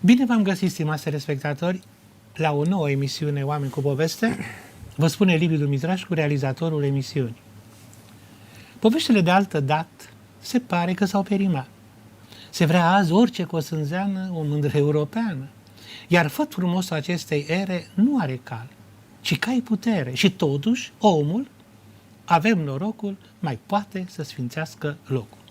Bine v-am găsit, stimați telespectatori, la o nouă emisiune Oameni cu Poveste. Vă spune Liviu Dumitrașcu, realizatorul emisiunii. Poveștile de altă dată se pare că s-au perimat. Se vrea azi orice cosânzeană o mândră europeană. Iar făt frumosul acestei ere nu are cal, ci cai putere. Și totuși, omul, avem norocul, mai poate să sfințească locul.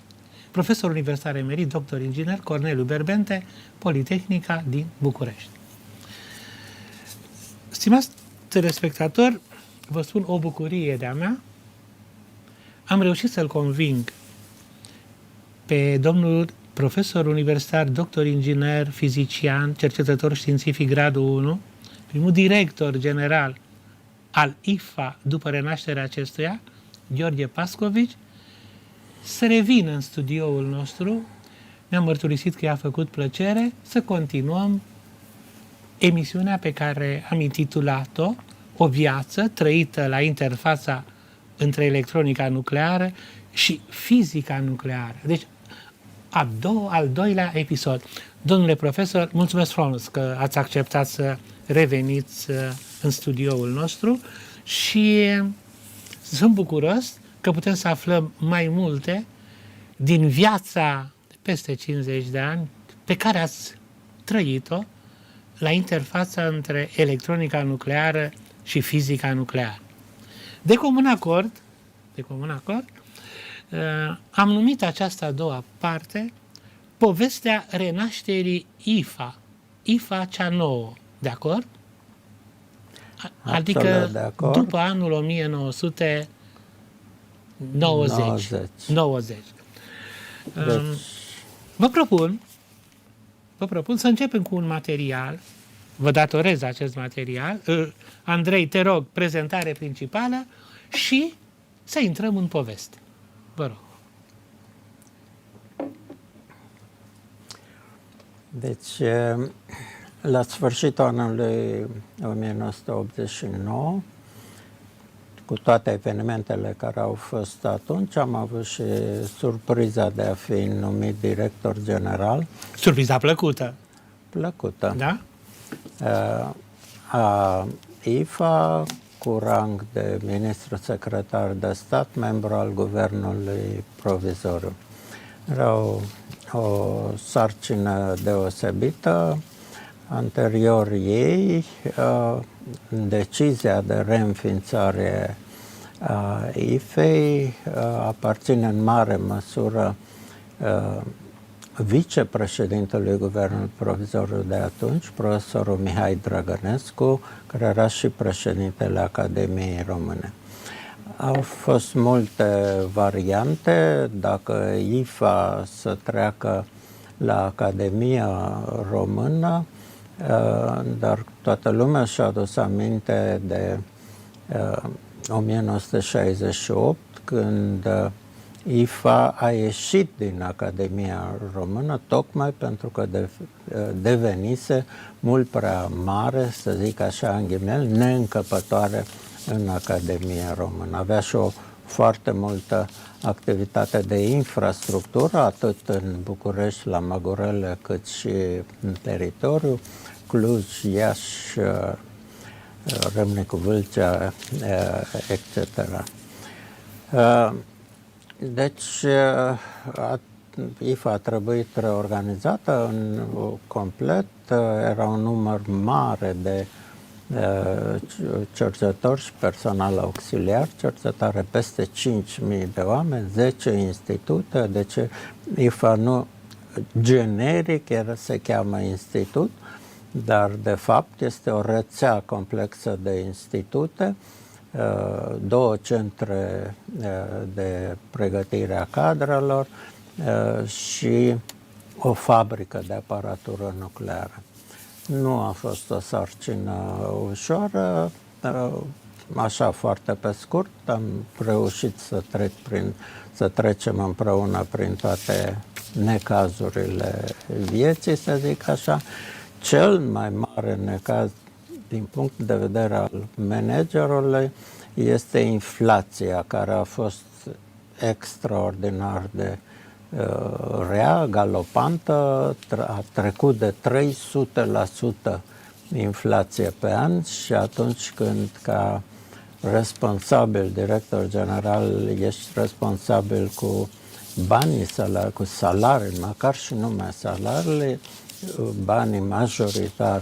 Profesor universitar emerit, doctor inginer Corneliu Berbente, Politehnica din București. Stimați telespectatori, vă spun o bucurie de-a mea. Am reușit să-l conving pe domnul profesor universitar, doctor inginer, fizician, cercetător științific gradul 1, primul director general al IFA după renașterea acestuia, Gheorghe Pascovici, să revină în studioul nostru. Mi-am mărturisit că i-a făcut plăcere să continuăm emisiunea pe care am intitulat-o O viață trăită la interfața între electronica nucleară și fizica nucleară. Deci, al doilea episod. Domnule profesor, mulțumesc frumos că ați acceptat să reveniți în studioul nostru și sunt bucuros că putem să aflăm mai multe din viața de peste 50 de ani pe care ați trăit-o la interfața între electronica nucleară și fizica nucleară. De comun acord, am numit această a doua parte povestea renașterii IFA, IFA cea nouă, de acord? Adică de acord. După anul 1990. Deci... Vă propun să începem cu un material. Vă datorez acest material. Andrei, te rog, prezentare principală și să intrăm în poveste. Vă rog. Deci, la sfârșitul anului 1989, cu toate evenimentele care au fost atunci, am avut și surpriza de a fi numit director general. Surpriza plăcută. Plăcută. Da? A IFA, cu rang de ministru secretar de stat, membru al guvernului provizoriu. Era o sarcină deosebită. Anterior ei, decizia de reînființare a IFEI aparține în mare măsură vicepreședintelui guvernului provizoriu de atunci, profesorul Mihai Drăgănescu, care era și președintele Academiei Române. Au fost multe variante, dacă IFA să treacă la Academia Română, dar toată lumea și-a adus aminte de 1968, când IFA a ieșit din Academia Română, tocmai pentru că devenise mult prea mare, să zic așa în ghimel, neîncăpătoare în Academia Română. Avea și o foarte multă activitate de infrastructură, atât în București, la Măgurele, cât și în teritoriu, Cluj, Iași, Râmnicu Vâlcea, etc. Deci, IFA a trebuit reorganizată complet, era un număr mare de cercetători și personal auxiliar, cercetare peste 5.000 de oameni, 10 institute, deci IFA nu generic se cheamă institut, dar de fapt este o rețea complexă de institute, 2 centre de pregătire a cadrelor și o fabrică de aparatură nucleară. Nu a fost o sarcină ușoară, așa foarte pe scurt, am reușit să trecem împreună prin toate necazurile vieții, să zic așa. Cel mai mare necaz din punct de vedere al managerului este inflația, care a fost extraordinar de rea, galopantă, a trecut de 300% inflație pe an și atunci când ca responsabil, director general, ești responsabil cu banii salari, cu salarii, măcar și numai salariile, banii majoritar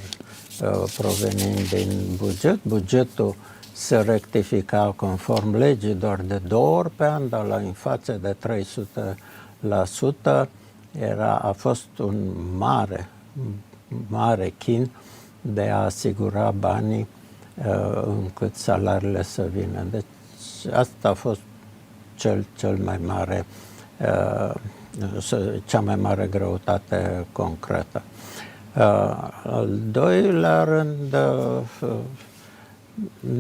provenind din bugetul se rectifica conform legii doar de 2 ori pe an, dar la inflație de 300% a fost un mare chin de a asigura banii încât salariile să vină. Deci asta a fost cel mai mare, cea mai mare greutate concretă. Al doilea rând,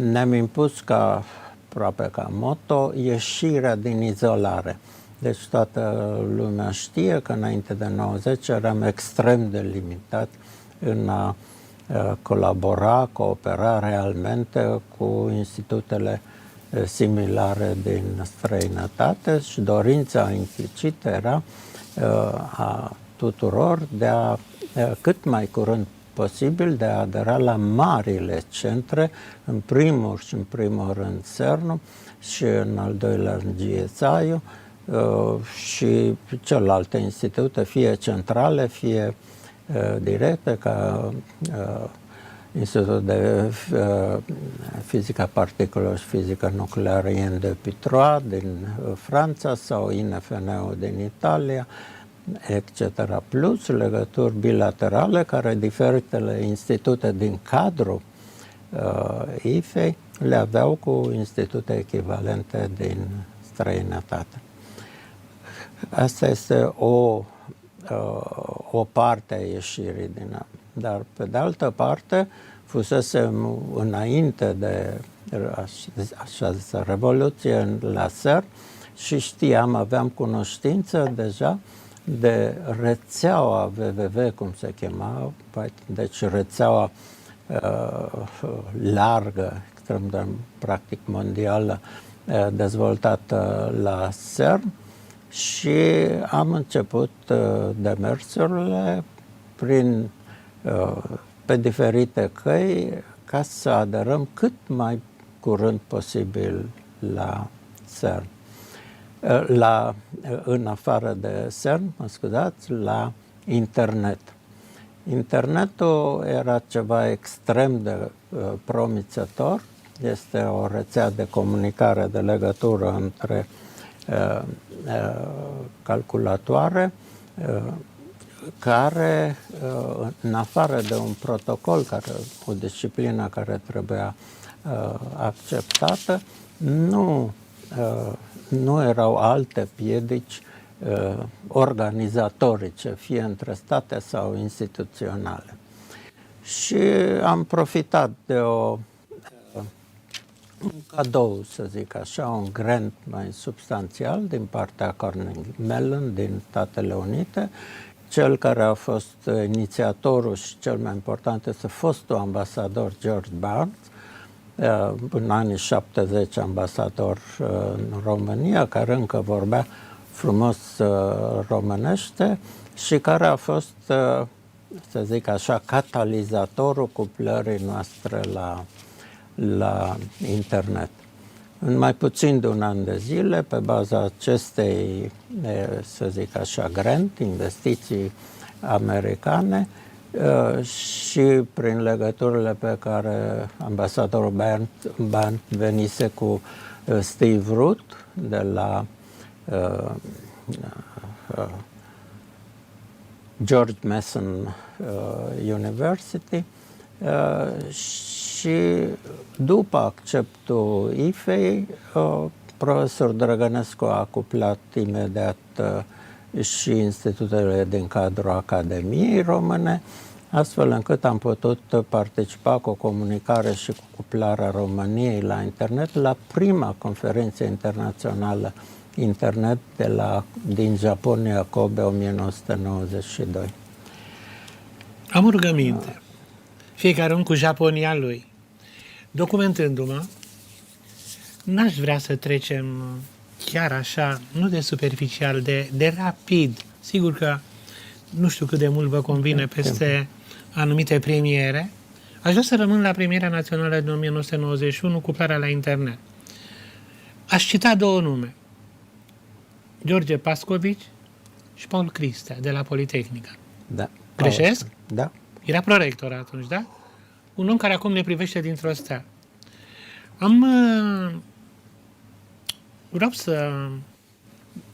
ne-am impus aproape ca motto ieșirea din izolare. Deci toată lumea știe că înainte de 90 eram extrem de limitat în a colabora, coopera realmente cu institutele similare din străinătate și dorința implicită era a tuturor de a cât mai curând posibil de a adera la marile centre, în primul rând CERN și în al doilea rând GSI și celelalte institute, fie centrale, fie directe, ca Institutul de Fizica Particulelor și Fizică Nucleară IN de Pitroa din Franța sau INFN-ul din Italia, etc. Plus legături bilaterale care diferitele institute din cadrul IFEI le aveau cu institute echivalente din străinătate. Asta este o parte a ieșirii din. Dar pe de altă parte fusesem înainte de așa zisă revoluție la CERN și aveam cunoștință deja de rețeaua www, cum se chema, deci rețeaua largă, extrem de practic mondială, dezvoltată la CERN și am început demersurile pe diferite căi ca să aderăm cât mai curând posibil la CERN. În afară de CERN, la internet. Internetul era ceva extrem de promițător, este o rețea de comunicare, de legătură între calculatoare, care, în afară de un protocol, o disciplină care trebuia acceptată, nu erau alte piedici organizatorice, fie între state sau instituționale. Și am profitat de un cadou, să zic așa, un grant mai substanțial din partea Carnegie Mellon din Statele Unite. Cel care a fost inițiatorul și cel mai important este fostul ambasador George Barnes, în anii 70 ambasador în România, care încă vorbea frumos românește și care a fost, să zic așa, catalizatorul cuplării noastre la internet. În mai puțin de un an de zile, pe baza acestei, să zic așa, grant, investiții americane și prin legăturile pe care ambasadorul Barnes venise cu Steve Root de la George Mason University și după acceptul IFEI, profesor Drăgănescu a cuplat imediat și institutele din cadrul Academiei Române, astfel încât am putut participa cu o comunicare și cu cuplarea României la internet la prima conferință internațională internet din Japonia, Kobe, 1992. Am o rugăminte. Fiecare om cu Japonia lui. Documentându-mă, n-aș vrea să trecem chiar așa, nu de superficial, de rapid. Sigur că nu știu cât de mult vă convine peste anumite premiere. Aș vrea să rămân la premiera națională din 1991, cuplarea la internet. Aș cita două nume. George Pascovici și Paul Cristea, de la Politehnica. Da. Greșesc? Da. Era prorector atunci, da? Un om care acum ne privește dintr-o stea. Vreau să,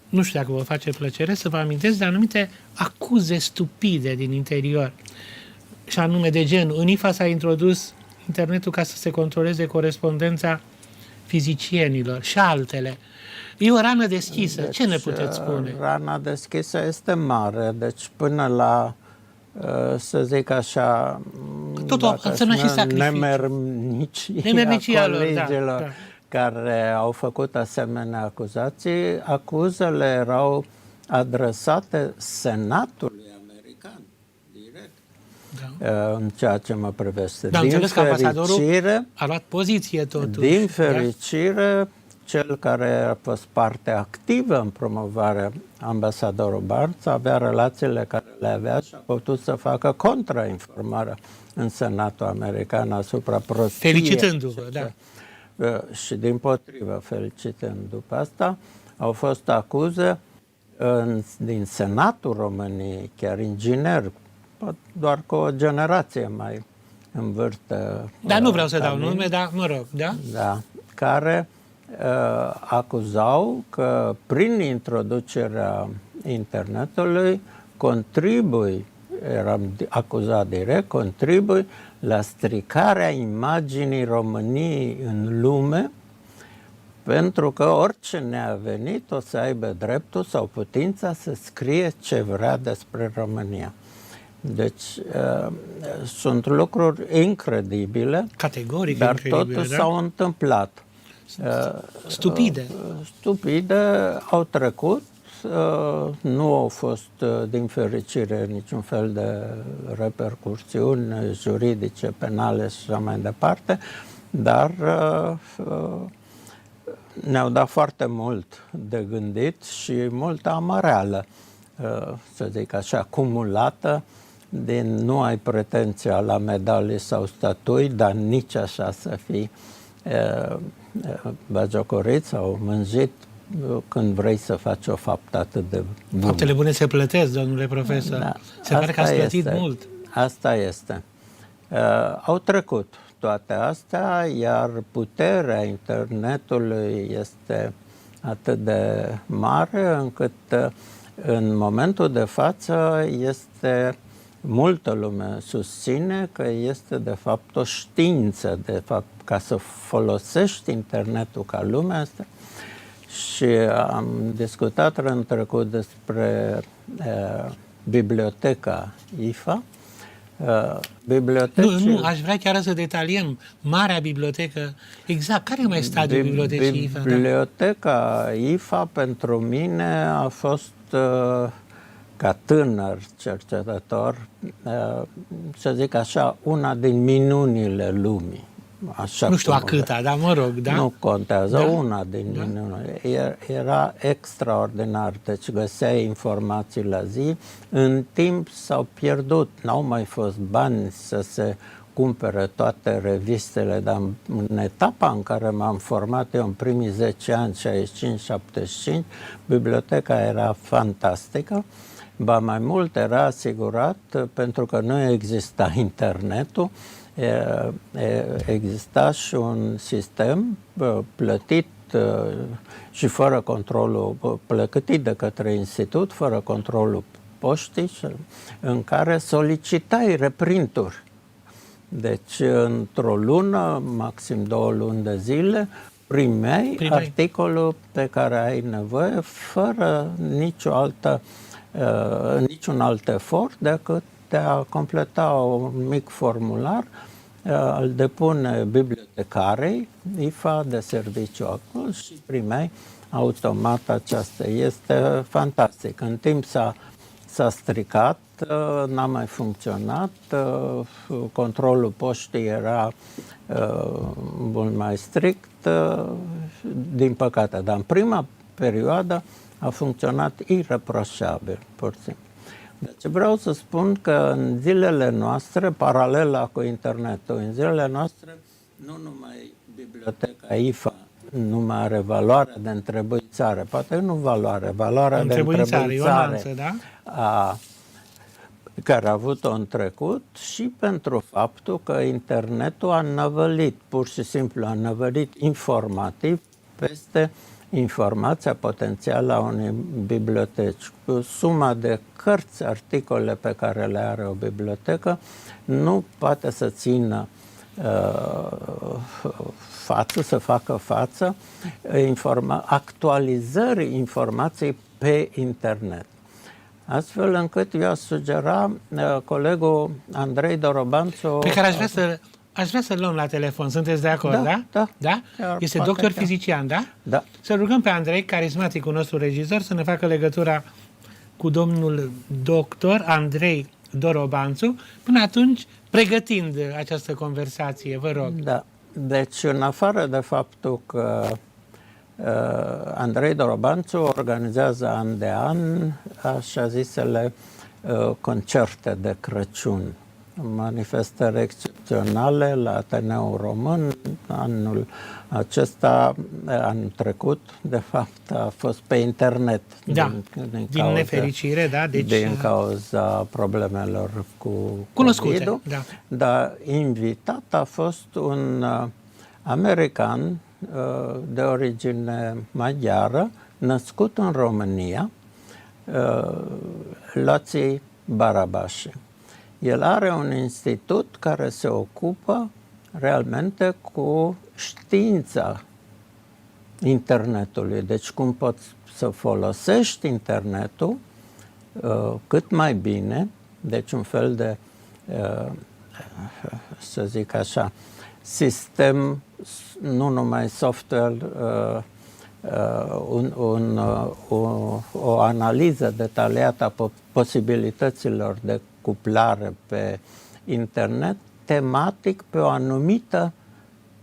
nu știu dacă vă face plăcere, să vă amintesc de anumite acuze stupide din interior. Și anume de gen, în IFA s-a introdus internetul ca să se controleze corespondența fizicienilor și altele. E o rană deschisă. Deci, ce ne puteți spune? Rana deschisă este mare, deci până la, să zic așa, nemernicia colegilor care au făcut asemenea acuzații, acuzele erau adresate Senatului american, direct, în ceea ce mă privește. Dar înțeles că ambasadorul a luat poziție totuși. Din fericire, cel care a fost parte activă în promovarea, ambasadorul Barnes, avea relațiile care le avea și a putut să facă contrainformarea în Senatul American asupra prostiei. Felicitându-vă, da. Și dimpotrivă, felicitând după asta, au fost acuze din Senatul României, chiar ingineri, doar cu o generație mai în vârstă. Dar nu vreau să dau nume, dar mă rog, da? Da, care acuzau că prin introducerea internetului eram acuzat direct, contribui la stricarea imaginii României în lume, pentru că orice ne-a venit o să aibă dreptul sau putința să scrie ce vrea despre România. Deci sunt lucruri incredibile, categoric dar incredibile, totuși da? s-au întâmplat. Stupide. Stupide au trecut, nu au fost, din fericire, niciun fel de repercursiuni juridice, penale și așa mai departe, dar ne-au dat foarte mult de gândit și multă amăreală, să zic așa, acumulată din nu ai pretenția la medalii sau statui, dar nici așa să fii bagiocorit sau mânjit când vrei să faci o faptă atât de bună. Faptele bune se plătesc, domnule profesor. Da. Se pare că ați plătit mult. Asta este. Au trecut toate astea, iar puterea internetului este atât de mare încât în momentul de față multă lume susține că este de fapt o știință, de fapt, ca să folosești internetul ca lumea asta. Și am discutat în trecut despre biblioteca IFA. Nu, aș vrea chiar să detaliem. Marea bibliotecă, exact, care e mai stadiul bibliotecii IFA? Biblioteca IFA pentru mine a fost, ca tânăr cercetător, să zic așa, una din minunile lumii. Așa, nu știu a câta, dar mă rog, da? Nu contează, da? Una din minunile. Era extraordinar, deci găseai informații la zi. În timp s-au pierdut, n-au mai fost bani să se cumpere toate revistele, dar în etapa în care m-am format eu în primii 10 ani, 65-75, biblioteca era fantastică. Ba mai mult, era asigurat, pentru că nu exista internetul, exista și un sistem plătit și fără controlul, plătit de către institut, fără controlul poștii, în care solicitai reprinturi. Deci, într-o lună, maxim 2 luni de zile, primeai articolul pe care ai nevoie, fără niciun alt efort decât de a completa un mic formular, îl depune bibliotecarei IFA de serviciu acolo și primeai automat aceasta. Este fantastic. În timp s-a stricat, n-a mai funcționat, controlul poștii era mult mai strict, din păcate. Dar în prima perioadă a funcționat ireproșabil, pur și simplu. Deci vreau să spun că în zilele noastre, paralela cu internetul, în zilele noastre, nu numai biblioteca IFA nu mai are valoarea de întrebuințare, poate nu valoarea de întrebuințare care a avut-o în trecut și pentru faptul că internetul a năvălit, pur și simplu a năvălit informativ peste informația potențială a unei biblioteci. Cu suma de cărți, articole pe care le are o bibliotecă, nu poate să țină față, să facă față actualizării informației pe internet. Astfel încât eu aș sugera colegul Andrei Dorobanțu... Pe care aș vrea să-l luăm la telefon. Sunteți de acord, da? Da? Este doctor fizician, da? Da. Să rugăm pe Andrei, carismaticul nostru regizor, să ne facă legătura cu domnul doctor Andrei Dorobanțu. Până atunci, pregătind această conversație, vă rog. Da. Deci, în afară de faptul că Andrei Dorobanțu organizează an de an așa zisele concerte de Crăciun, manifestări excepționale la Ateneul Român. Anul acesta, anul trecut, de fapt, a fost pe internet. Da, din nefericire, da. Deci, din cauza problemelor cu cunoscute, COVID-ul. da. Dar invitat a fost un american de origine maghiară, născut în România, Laci Barabashi. El are un institut care se ocupă realmente cu știința internetului. Deci cum poți să folosești internetul cât mai bine, deci un fel de, să zic așa, sistem, nu numai software, o analiză detaliată a posibilităților de cuplare pe internet, tematic pe o anumită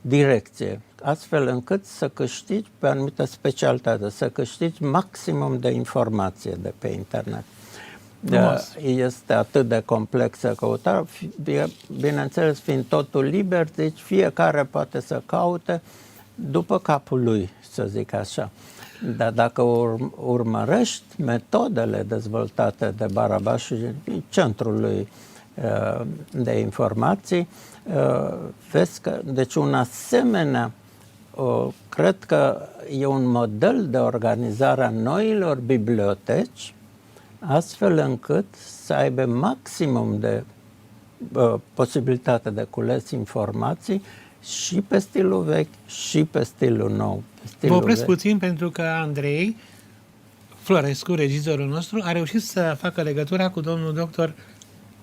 direcție, astfel încât să câștigi pe o anumită specialitate, să câștigi maximum de informație de pe internet. Este atât de complexă căutarea, bineînțeles, fiind totul liber, deci fiecare poate să caute după capul lui, să zic așa. Dar dacă urmărești metodele dezvoltate de Barabashi și centrul lui de informații, vezi că, deci un asemenea, cred că e un model de organizare a noilor biblioteci, astfel încât să aibă maximum de posibilitate de cules informații și pe stilul vechi și pe stilul nou. Vă opresc puțin pentru că Andrei Florescu, regizorul nostru, a reușit să facă legătura cu domnul doctor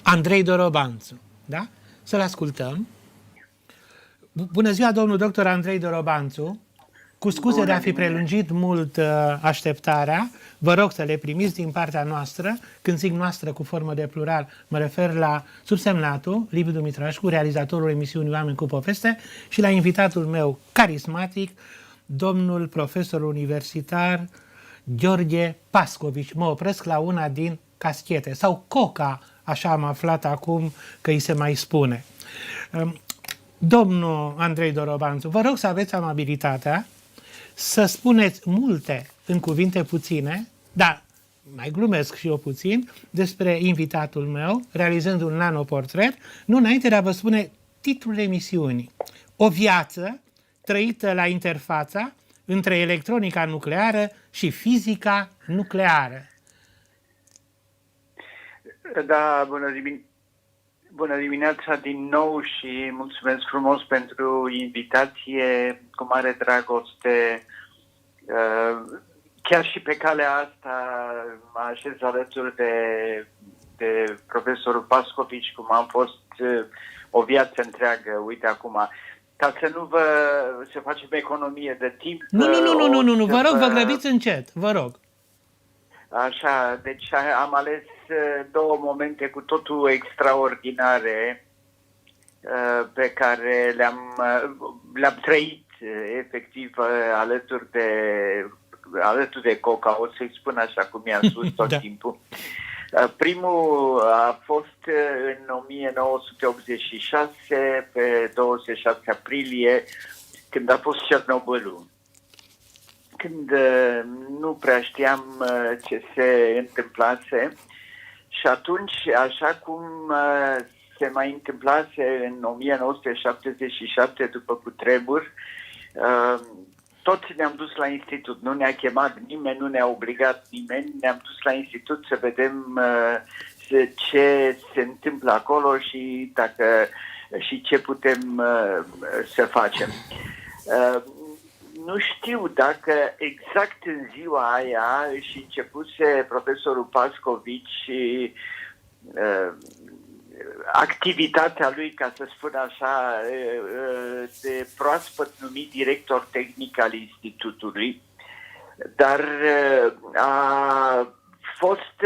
Andrei Dorobanțu. Da? Să-l ascultăm. Bună ziua, domnul doctor Andrei Dorobanțu. Cu scuze de a fi prelungit mult așteptarea, vă rog să le primiți din partea noastră. Când zic noastră cu formă de plural, mă refer la subsemnatul Liviu Dumitrașcu, realizatorul emisiunii Oameni cu Poveste, și la invitatul meu carismatic, domnul profesor universitar Gheorghe Pascovici. Mă opresc la una din caschete, sau coca, așa am aflat acum că îi se mai spune. Domnul Andrei Dorobanțu, vă rog să aveți amabilitatea să spuneți multe în cuvinte puține, dar mai glumesc și eu puțin, despre invitatul meu, realizând un nanoportret, nu înainte de a vă spune titlul emisiunii. O viață trăită la interfața între electronica nucleară și fizica nucleară. Da, bună dimineața din nou și mulțumesc frumos pentru invitație, cu mare dragoste. Chiar și pe calea asta mă așez alături de profesorul Pascovici, cum am fost o viață întreagă, uite acum. Ca să nu să facem economie de timp. Nu, vă rog, vă grăbiți încet, vă rog. Așa, deci am ales două momente cu totul extraordinare pe care le-am trăit efectiv alături de alături de Coca, o să-i spun așa cum i-am spus tot Da. timpul. Primul a fost în 1986, pe 26 aprilie, când a fost Cernobâlul. Când nu prea știam ce se întâmplase și atunci, așa cum se mai întâmplase în 1977 după cutremur, toți ne-am dus la institut, nu ne-a chemat nimeni, nu ne-a obligat nimeni, ne-am dus la institut să vedem ce se întâmplă acolo și ce putem să facem. Nu știu dacă exact în ziua aia își începuse profesorul Pascovici activitatea lui, ca să spun așa, de proaspăt numit director tehnic al institutului, dar a fost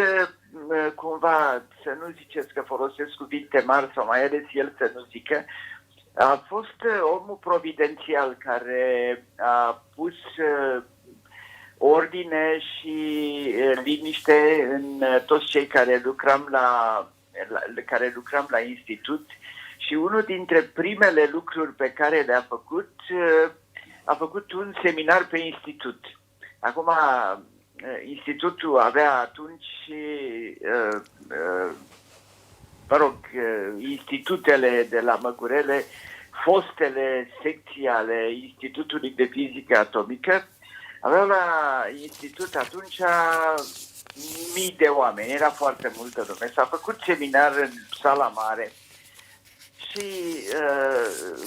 cumva, să nu ziceți că folosesc cuvinte mari sau mai ales el să nu zică, a fost omul providențial care a pus ordine și liniște în toți cei care lucram la institut și unul dintre primele lucruri pe care le-a făcut, a făcut un seminar pe institut. Acum, institutul avea atunci, institutele de la Măgurele, fostele secții ale Institutului de Fizică Atomică, aveau la institut atunci mii de oameni, era foarte multă lume. S-a făcut seminar în sala mare și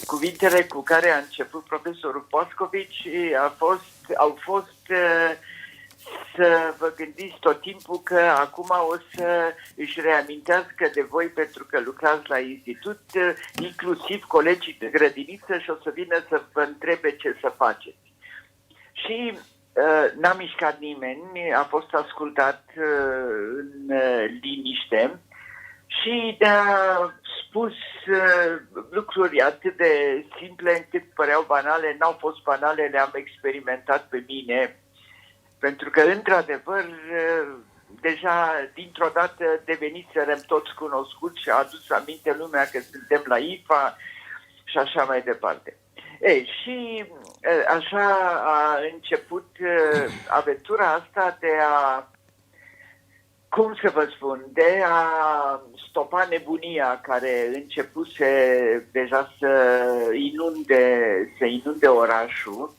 cuvintele cu care a început profesorul Pascovici au fost să vă gândiți tot timpul că acum o să își reamintească de voi pentru că lucrați la institut, inclusiv colegii de grădiniță, și o să vină să vă întrebe ce să faceți. Și n-a mișcat nimeni, a fost ascultat în liniște și ne-a spus lucruri atât de simple încât păreau banale, n-au fost banale, le-am experimentat pe mine, pentru că, într-adevăr, deja dintr-o dată deveniserăm toți cunoscuți și a adus aminte lumea că suntem la IFA și așa mai departe. Și așa a început aventura asta de a, cum să vă spun, de a stopa nebunia care începuse deja să inunde orașul.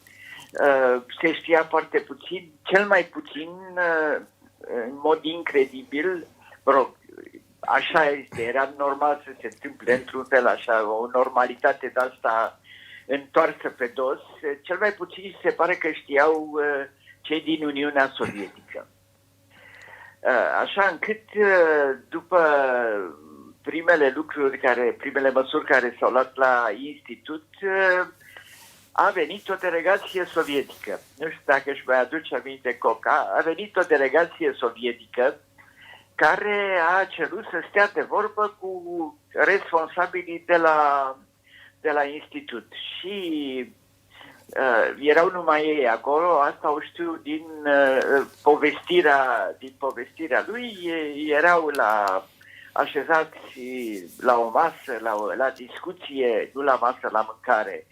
Se știa foarte puțin, cel mai puțin, în mod incredibil, așa este, era normal să se întâmple într-un fel așa, o normalitate de asta întoarsă pe dos, cel mai puțin se pare că știau cei din Uniunea Sovietică. Așa încât după primele măsuri care s-au luat la institut, a venit o delegație sovietică. Nu știu dacă își mai aduce aminte Coca, a venit o delegație sovietică care a cerut să stea de vorbă cu responsabilii de la institut. Și erau numai ei acolo, asta o știu din povestirea lui, erau așezați la o masă, la discuție, nu la masă, la mâncare.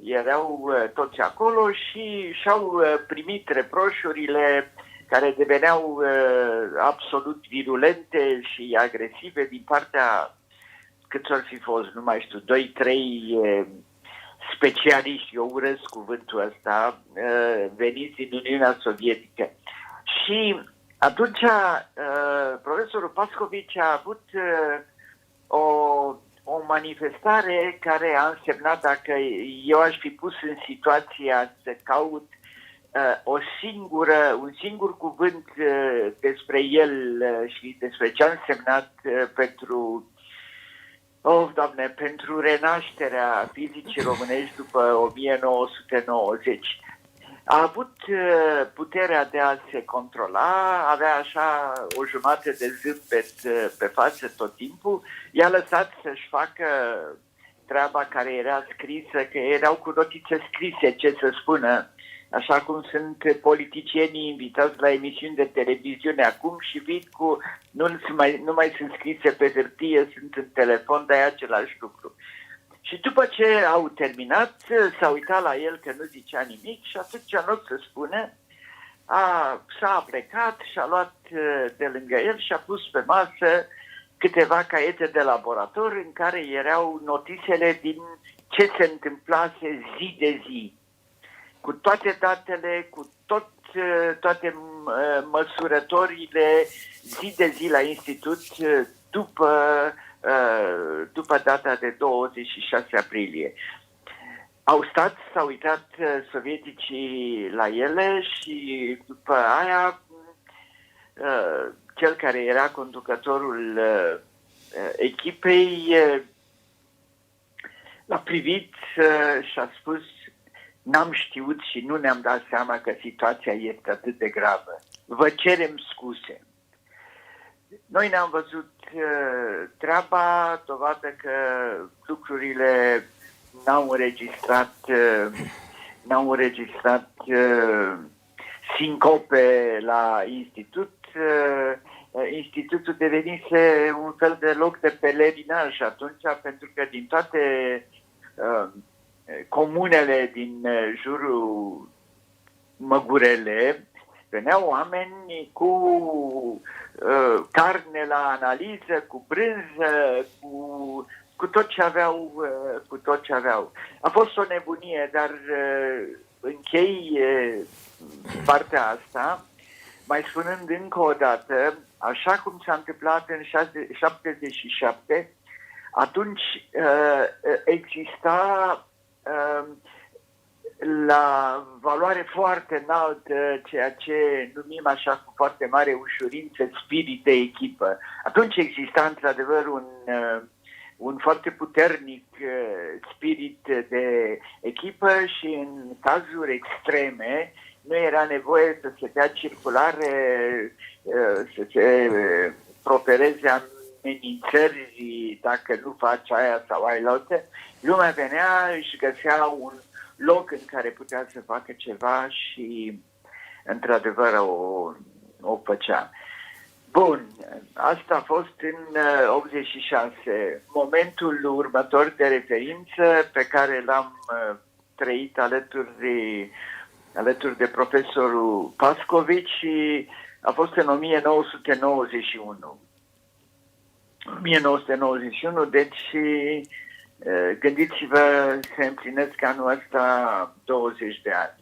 Erau toți acolo și și-au primit reproșurile care deveneau absolut virulente și agresive din partea, câți ori fi fost, nu mai știu, 2-3 specialiști, eu urăsc cuvântul ăsta, veniți din Uniunea Sovietică. Și atunci profesorul Pascovici a avut o manifestare care a însemnat, dacă eu aș fi pus în situația să caut un singur cuvânt despre el și despre ce a însemnat pentru renașterea fizicii românești după 1990. A avut puterea de a se controla, avea așa o jumătate de zâmbet pe față tot timpul, i-a lăsat să-și facă treaba care era scrisă, că erau cu notițe scrise ce să spună așa cum sunt politicienii invitați la emisiuni de televiziune acum și vin cu, nu mai sunt scrise pe hârtie, sunt în telefon, dar e același lucru. Și după ce au terminat, s-a uitat la el că nu zicea nimic și atunci, în loc să spune, s-a plecat și a luat de lângă el și a pus pe masă câteva caiete de laborator în care erau notițele din ce se întâmplase zi de zi, cu toate datele, cu toate măsurătorile zi de zi la institut după data de 26 aprilie. S-au uitat sovieticii la ele și după aia cel care era conducătorul echipei l-a privit și a spus: n-am știut și nu ne-am dat seama că situația este atât de gravă. Vă cerem scuze. Noi ne-am văzut treaba, dovadă că lucrurile n-au înregistrat sincope la institut. Institutul devenise un fel de loc de pelerinaj atunci, pentru că din toate comunele din jurul Măgurele veneau oameni cu carne la analiză, cu brânză, cu tot ce aveau. A fost o nebunie, dar închei partea asta mai spunând încă o dată, așa cum s-a întâmplat în 77, atunci exista la valoare foarte înaltă ceea ce numim așa cu foarte mare ușurință spirit de echipă. Atunci exista într-adevăr un foarte puternic spirit de echipă și în cazuri extreme nu era nevoie să se dea circulare, să se profereze amenințări dacă nu faci aia sau ailaltă. Lumea venea, își găsea un loc în care putea să facă ceva și într-adevăr o făcea. Bun, asta a fost în 86. Momentul următor de referință pe care l-am trăit alături de profesorul Pascovici a fost în 1991. 1991, deci gândiți-vă, se împlinesc anul ăsta 20 de ani.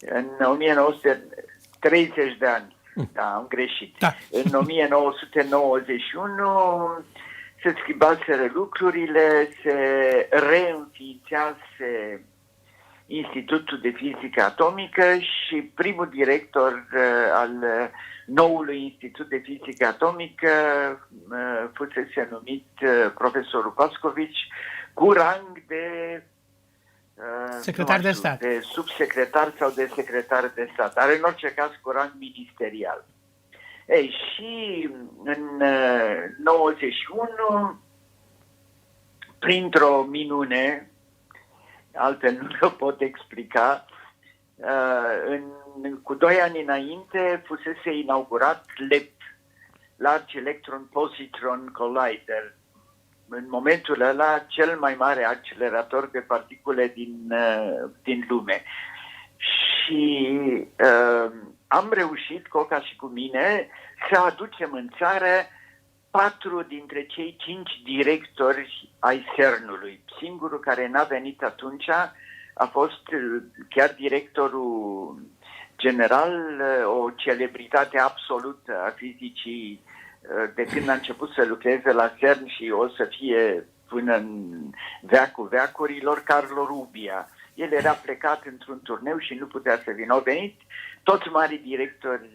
În 1930 de ani, da, am greșit. Da. În 1991 se schimbaseră lucrurile, se reînființase Institutul de Fizică Atomică și primul director al noului Institut de Fizică Atomică fusese numit profesorul Pascovici cu rang de secretar de stat, de subsecretar sau de secretar de stat, are în orice caz cu rang ministerial. Ei, și în 91, printr-o minune, altfel nu le pot explica, cu 2 ani înainte fusese inaugurat LEP, Large Electron Positron Collider, în momentul ăla cel mai mare accelerator de particule din lume. Și am reușit, Coca și cu mine, să aducem în țară 4 dintre cei 5 directori ai CERN-ului. Singurul care n-a venit atunci a fost chiar directorul general, o celebritate absolută a fizicii de când a început să lucreze la CERN și o să fie până în veacul veacurilor, Carlo Rubbia. El era plecat într-un turneu și nu putea să vină. Au venit toți mari directori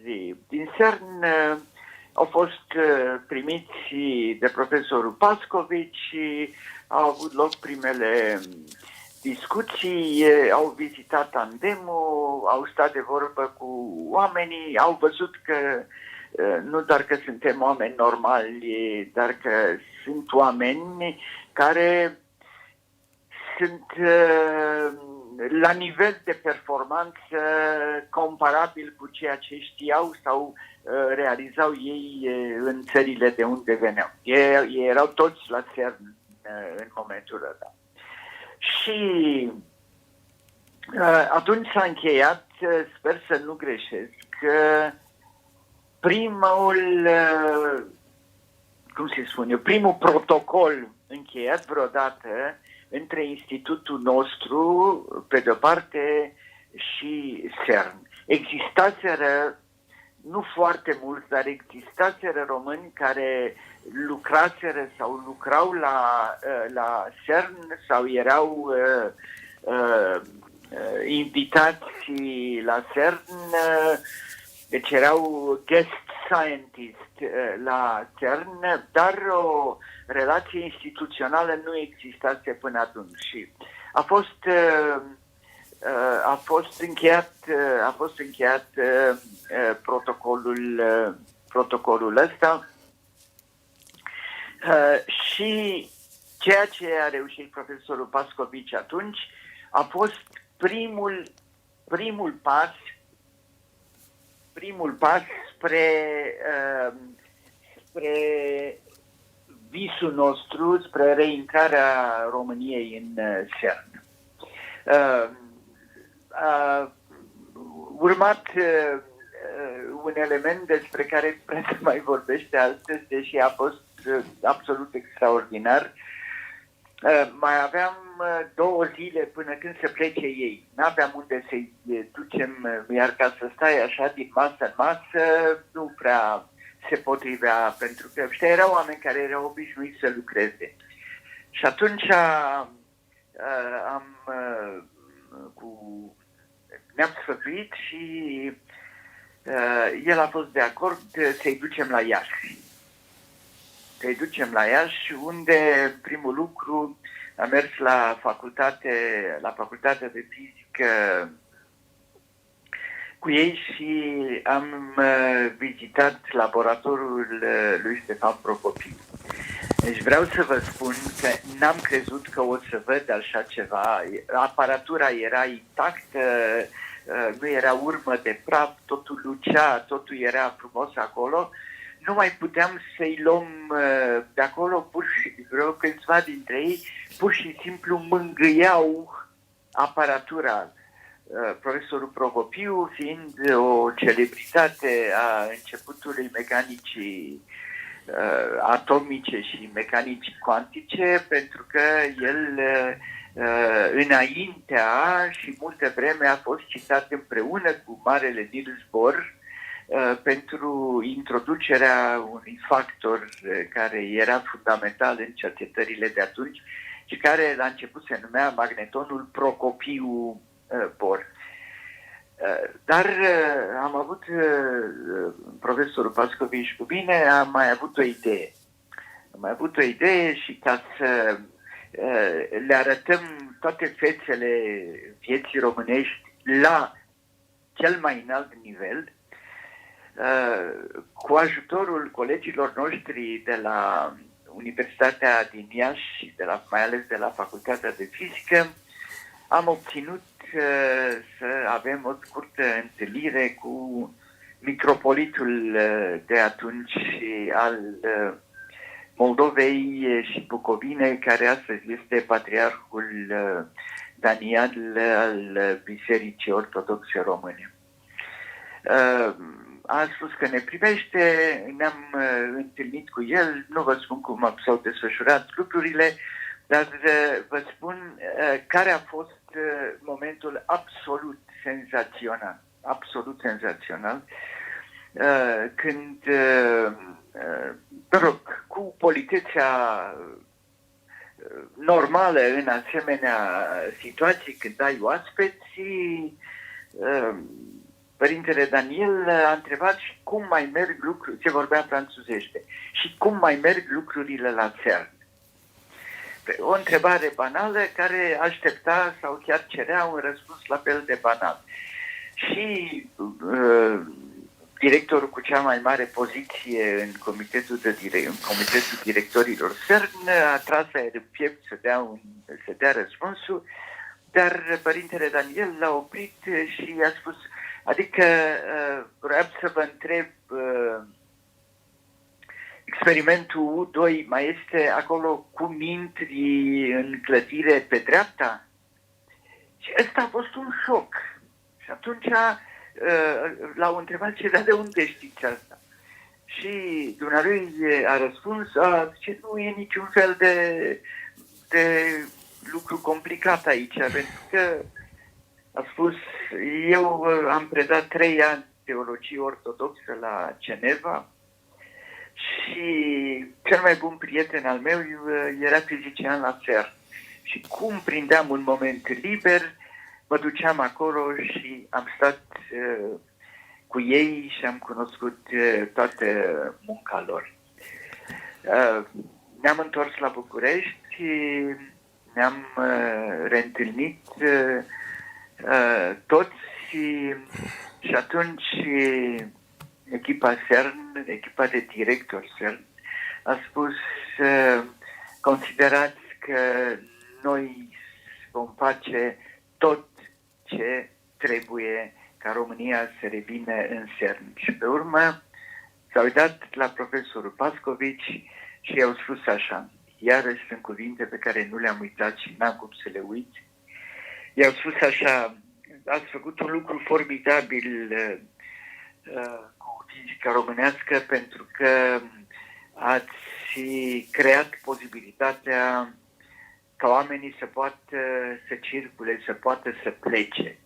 din CERN, au fost primiți de profesorul Pascovici și au avut loc primele discuții, au vizitat tandemul, au stat de vorbă cu oamenii, au văzut că nu doar că suntem oameni normali, dar că sunt oameni care sunt la nivel de performanță comparabil cu ceea ce știau sau realizau ei în țările de unde veneau. Ei erau toți la CERN în momentul ăsta. Și atunci s-a încheiat, sper să nu greșesc, primul protocol încheiat vreodată între institutul nostru, pe de-o parte, și CERN. Existaseră, nu foarte mulți, dar existaseră români care lucraseră sau lucrau la CERN sau erau invitați la CERN, deci erau guest scientist la CERN, dar o relație instituțională nu existase până atunci. Și a fost încheiat protocolul ăsta și ceea ce a reușit profesorul Pascovici atunci a fost primul pas spre visul nostru, spre reintrarea României în CERN. Urmat un element despre care prea se mai vorbește astăzi, deși a fost absolut extraordinar. Mai aveam 2 zile până când să plece ei. N-aveam unde să-i ducem, iar ca să stai așa din masă în masă, nu prea se potrivea, pentru că ăștia erau oameni care erau obișnuiți să lucreze. Și atunci ne-am sfătuit și el a fost de acord să-i ducem la Iași. Să-i ducem la Iași, unde primul lucru am mers la facultatea de fizică cu ei și am vizitat laboratorul lui Ștefan Procopiu. Deci vreau să vă spun că n-am crezut că o să văd așa ceva. Aparatura era intactă, nu era urmă de praf, totul lucea, totul era frumos acolo. Nu mai puteam să-i luăm de acolo, vreo câțiva dintre ei pur și simplu mângâiau aparatura. Profesorul Procopiu fiind o celebritate a începutului mecanicii atomice și mecanicii cuantice, pentru că el înaintea și multă vreme a fost citat împreună cu marele Niels Bohr pentru introducerea unui factor care era fundamental în cercetările de atunci și care la început se numea magnetonul Procopiu-Bohr. Dar am avut, profesorul Pascovici cu mine, am mai avut o idee. Am mai avut o idee și ca să le arătăm toate fețele vieții românești la cel mai înalt nivel, cu ajutorul colegilor noștri de la Universitatea din Iași și mai ales de la Facultatea de Fizică, am obținut să avem o scurtă întâlnire cu mitropolitul de atunci al Moldovei și Bucovinei, care astăzi este patriarhul Daniel al Bisericii Ortodoxe Române. A spus că ne privește, ne-am întâlnit cu el, nu vă spun cum s-au desfășurat lucrurile, dar vă spun care a fost momentul absolut senzațional, când, cu politețea normală în asemenea situații, când ai oaspeți, Părintele Daniel a întrebat și cum mai merg lucrurile, se vorbea franțuzește, și cum mai merg lucrurile la CERN. O întrebare banală care aștepta sau chiar cerea un răspuns la fel de banal. Și directorul cu cea mai mare poziție în comitetul directorilor CERN a tras aer în piept să dea răspunsul, dar Părintele Daniel l-a oprit și a spus, adică vreau să vă întreb, experimentul U2 mai este acolo cum intri în clădire pe dreapta? Și ăsta a fost un șoc. Și atunci l-au întrebat de unde știți asta? Și dumnealui a răspuns, zice, nu e niciun fel de lucru complicat aici, pentru că a spus, eu am predat 3 ani teologie ortodoxă la Geneva și cel mai bun prieten al meu era fizician la CERN. Și cum prindeam un moment liber, mă duceam acolo și am stat cu ei și am cunoscut toată munca lor. Ne-am întors la București, ne-am reîntâlnit toți și atunci echipa CERN, echipa de director CERN, a spus, considerați că noi vom face tot ce trebuie ca România să revină în CERN. Și pe urmă s-au uitat la profesorul Pascovici și i-au spus așa, iarăși sunt cuvinte pe care nu le-am uitat și n-am cum să le uit. I-au spus așa, ați făcut un lucru formidabil cu fizica românească pentru că ați creat posibilitatea ca oamenii să poată să circule, să poată să plece.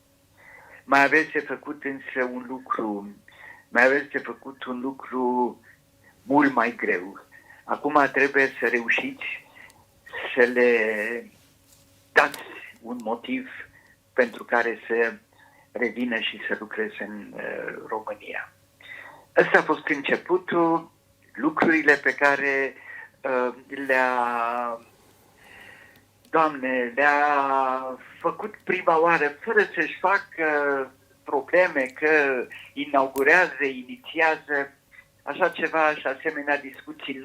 Mai aveți de făcut însă un lucru mult mai greu. Acum trebuie să reușiți să le dați un motiv pentru care să revină și să lucreze în România. Ăsta a fost începutul, lucrurile pe care le-a făcut prima oară fără să-și facă probleme că inaugurează, inițiază, așa ceva și asemenea discuții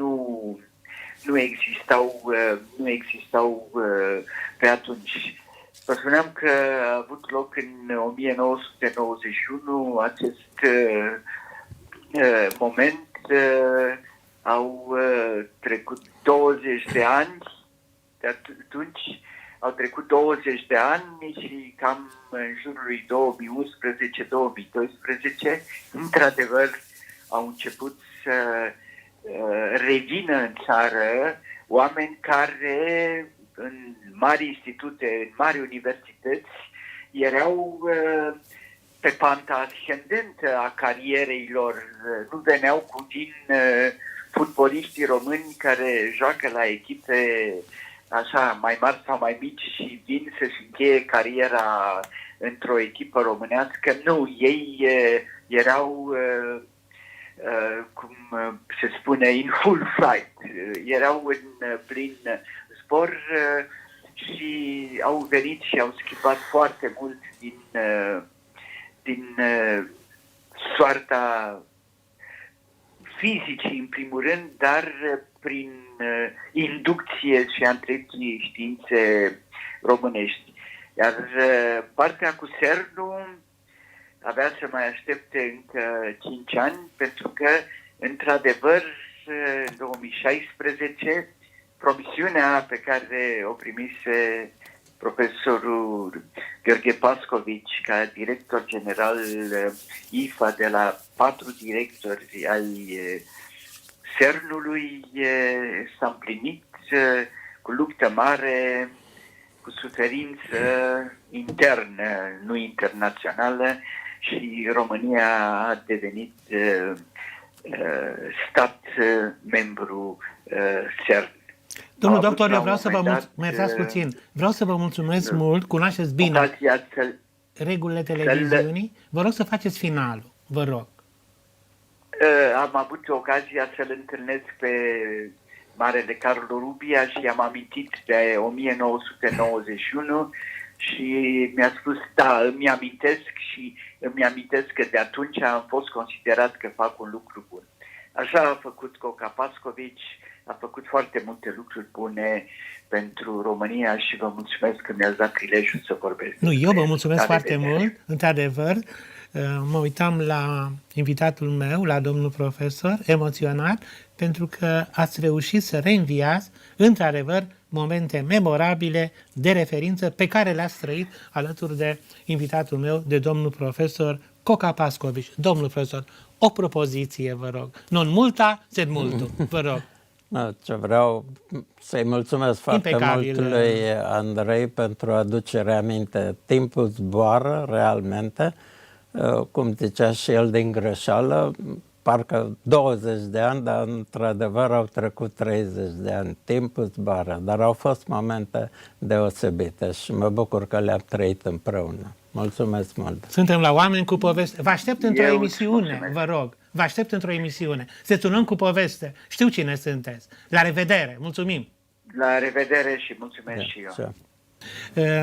nu existau pe atunci. Vă spuneam că a avut loc în 1991 acest moment, au trecut 20 de ani, de atunci au trecut 20 de ani și cam în jurul lui 2011-2012, într-adevăr, au început să revină în țară oameni care în mari institute, în mari universități, erau pe panta ascendentă a carierei lor. Nu veneau din fotbaliștii români care joacă la echipe așa mai mari sau mai mici și vin să-și încheie cariera într-o echipă românească. Nu, ei erau, cum se spune, in full flight. Erau în plin zbor și au venit și au schimbat foarte mult din soarta fizicii, în primul rând, dar prin inducție și a întregii științe românești. Iar partea cu CERN-ul avea să mai aștepte încă 5 ani, pentru că, într-adevăr, în 2016, promisiunea pe care o primise profesorul Gheorghe Pascovici ca director general IFA de la 4 directori ai CERN-ului s-a împlinit cu luptă mare, cu suferință internă, nu internațională, și România a devenit stat membru CERN. Domnul doctor, eu vreau să vă Vreau să vă mulțumesc mult, cunoașteți bine regulile televiziunii. Vă rog să faceți finalul, vă rog. Am avut ocazia să-l întâlnesc pe Marele Carlo Rubbia și am amintit de 1991 și mi-a spus, da, îmi amintesc că de atunci am fost considerat că fac un lucru bun. Așa a făcut Coca Pascovici, a făcut foarte multe lucruri bune pentru România și vă mulțumesc că mi-ați dat prilejul să vorbesc. Nu, eu vă mulțumesc La foarte revedere. mult, într-adevăr. Mă uitam la invitatul meu, la domnul profesor, emoționat, pentru că ați reușit să reînviați, într-adevăr, momente memorabile de referință pe care le-ați trăit alături de invitatul meu, de domnul profesor Coca Pascovici. Domnul profesor, o propoziție, vă rog. Non multa, sed multum, vă rog. Ce vreau să-i mulțumesc foarte Impecabil. mult lui Andrei pentru aducerea aminte. Timpul zboară realmente, cum zicea și el din greșeală, parcă 20 de ani, dar într-adevăr au trecut 30 de ani. Timpul zboară, dar au fost momente deosebite și mă bucur că le-am trăit împreună. Mulțumesc mult! Suntem la Oameni cu Poveste. Vă aștept într-o Eu emisiune, mulțumesc. vă rog. Vă aștept într-o emisiune. Sunteți un om cu poveste. Știu cine sunteți. La revedere. Mulțumim. La revedere și mulțumesc și eu.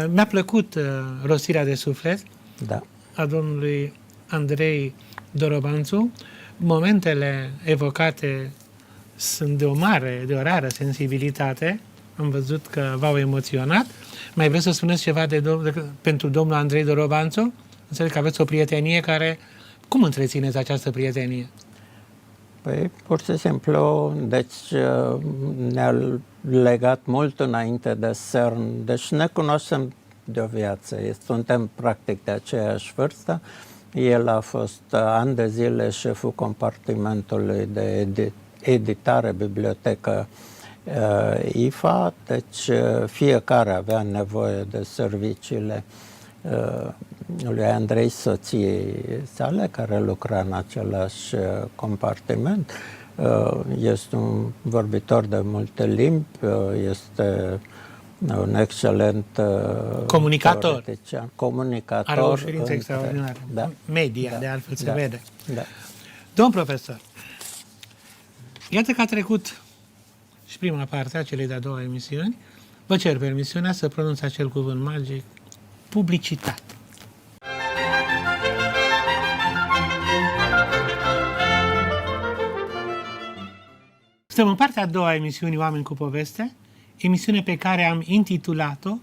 Mi-a plăcut rostirea de suflet Da. a domnului Andrei Dorobanțu. Momentele evocate sunt de o rară sensibilitate. Am văzut că v-au emoționat. Mai vreți să spuneți ceva pentru domnul Andrei Dorobanțu? Înțeleg că aveți o prietenie care... Cum întrețineți această prietenie? Păi, pur și simplu, deci ne-a legat mult înainte de CERN, deci ne cunoaștem de o viață, suntem practic de aceeași vârstă. El a fost ani de zile șeful compartimentului de editare, bibliotecă IFA, deci fiecare avea nevoie de serviciile lui Andrei, soției sale, care lucra în același compartiment. Este un vorbitor de multe limbi, este un excelent comunicator. Comunicator. Are o ușurință extraordinară. Da. Media, Da. de altfel, se Da. vede. Da. Domn profesor, iată că a trecut și prima parte a celei de-a doua emisiuni. Vă cer permisiunea să pronunț acel cuvânt magic, publicitate. Suntem în partea a doua a emisiunii Oameni cu Poveste, emisiune pe care am intitulat-o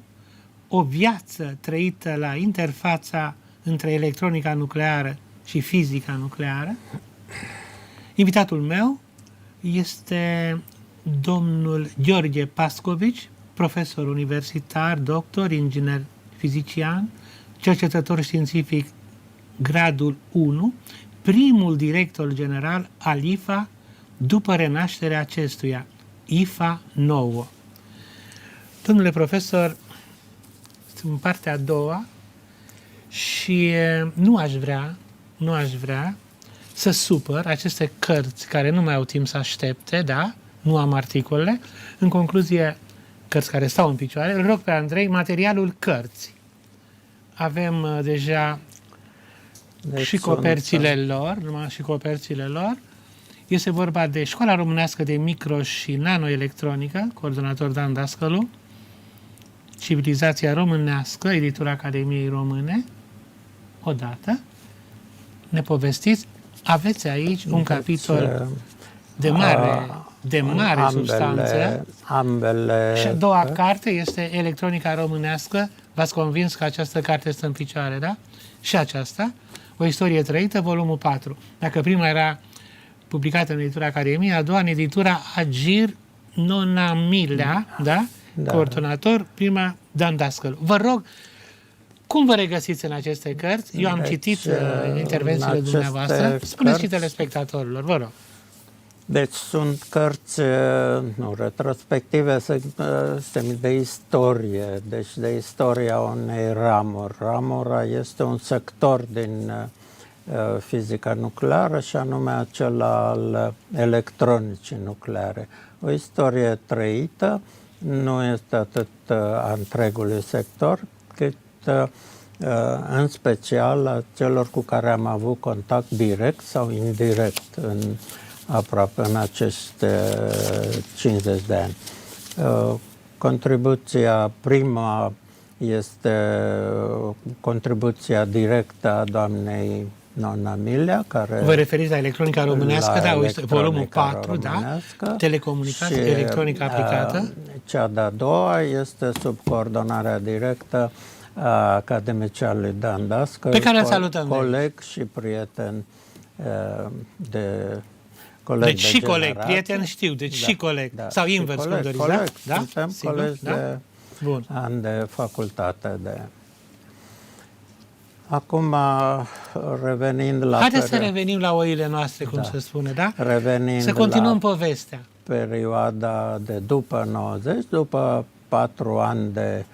O viață trăită la interfața între electronica nucleară și fizica nucleară. Invitatul meu este domnul Gheorghe Pascovici, profesor universitar, doctor, inginer fizician, cercetător științific gradul 1, primul director general al IFA după renașterea acestuia, IFA 9. Domnule profesor, sunt în partea a doua și nu aș vrea să supăr aceste cărți care nu mai au timp să aștepte, da? Nu am articolele. În concluzie, cărți care stau în picioare. Îl rog pe Andrei, materialul cărții. Avem deja Deci și coperțile lor. Este vorba de Școala Românească de Micro și Nanoelectronică, coordonator Dan Dascălu, Civilizația Românească, editura Academiei Române, odată. Ne povestiți, aveți aici un capitol de mare substanță. Ambele. Și a doua carte este Electronica Românească. V-ați convins că această carte stă în picioare, da? Și aceasta, O istorie trăită, volumul 4. Dacă prima era publicată în editura Academiei, a doua în editura Agir Nonamilea, da? Coordonator, prima Dan Dascălu. Vă rog, cum vă regăsiți în aceste cărți? Eu am citit intervențiile dumneavoastră. Spuneți și telespectatorilor, vă rog. Deci sunt cărți retrospective de istorie, deci de istoria unei ramuri. Ramura este un sector din fizica nucleară și anume acela al electronicii nucleare. O istorie trăită, nu este atât a întregului sector, cât în special a celor cu care am avut contact direct sau indirect în acești 50 de ani. Contribuția prima este contribuția directă a doamnei Nona Milea, care... Vă referiți la electronica românească, da, volumul 4, românească, da? Telecomunicații, și, electronică aplicată. Cea de-a doua este sub coordonarea directă a academicianului Dan Dască, pe care îl salutăm. Coleg și prieten de... Coleg deci de și generație. coleg, prieten știu, deci Da, și coleg. Da, Sau invers, cum doriți, coleg, da? Suntem Sigur? colegi Da? de Bun. ani de facultate. Acum, revenind la... Haideți să revenim la oile noastre, cum se spune, da? Revenind să continuăm la povestea. perioada de după 90, după 4 ani de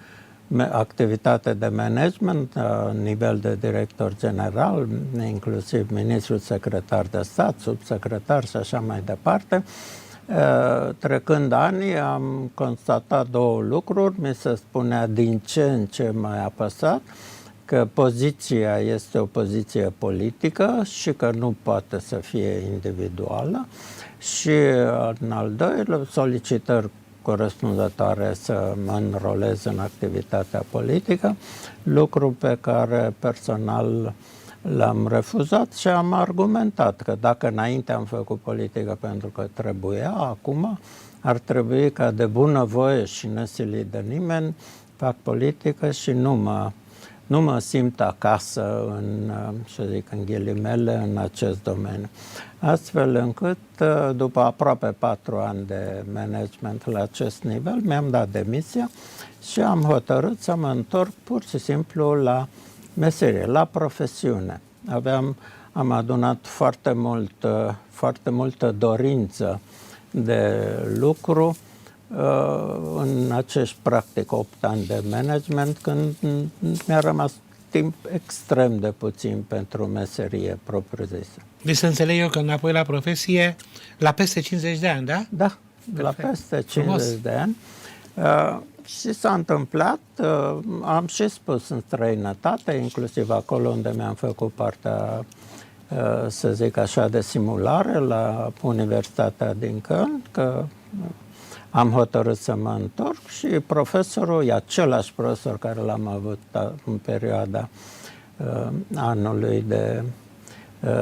activitate de management, la nivel de director general, inclusiv ministrul, secretar de stat, subsecretar și așa mai departe. Trecând anii, am constatat două lucruri. Mi se spunea din ce în ce mai apăsat că poziția este o poziție politică și că nu poate să fie individuală și, în al doilea, solicitări corespunzătoare să mă înrolez în activitatea politică, lucru pe care personal l-am refuzat și am argumentat că dacă înainte am făcut politică pentru că trebuia, acum ar trebui ca de bunăvoie și nesilit de nimeni fac politică și nu mă simt acasă în, să zic, în ghilimele, în acest domeniu. Astfel încât, după aproape 4 ani de management la acest nivel, mi-am dat demisia și am hotărât să mă întorc pur și simplu la meserie, la profesiune. Am adunat foarte multă dorință de lucru în acești practic 8 ani de management, când mi-a rămas timp extrem de puțin pentru meserie propriu-zisă. Deci să înțeleg eu că înapoi la profesie, la peste 50 de ani, da? Da, la peste 50 de ani. Și s-a întâmplat, am și spus în străinătate, inclusiv acolo unde mi-am făcut partea, să zic așa, de simulare la Universitatea din Köln, că am hotărât să mă întorc și profesorul, e același profesor care l-am avut în perioada anului de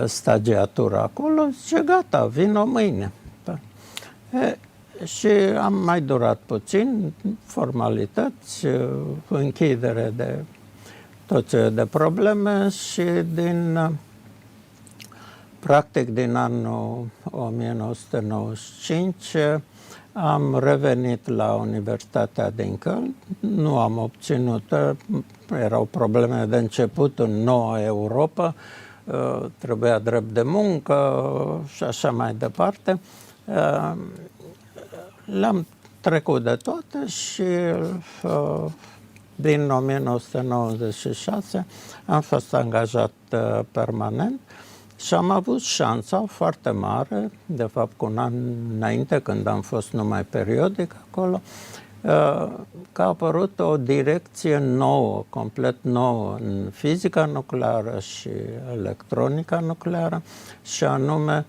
stagiatură acolo, zice, gata, vino mâine. Și am mai durat puțin, formalități, închidere de tot ce de probleme și practic din anul 1995 am revenit la Universitatea din Köln, nu am obținut, erau probleme de început în noua Europa, trebuia drept de muncă și așa mai departe. Le-am trecut de toate și din 1996 am fost angajat permanent și am avut șansa foarte mare, de fapt cu un an înainte, când am fost numai periodic acolo, că a apărut o direcție nouă, complet nouă, în fizica nucleară și electronica nucleară, și anume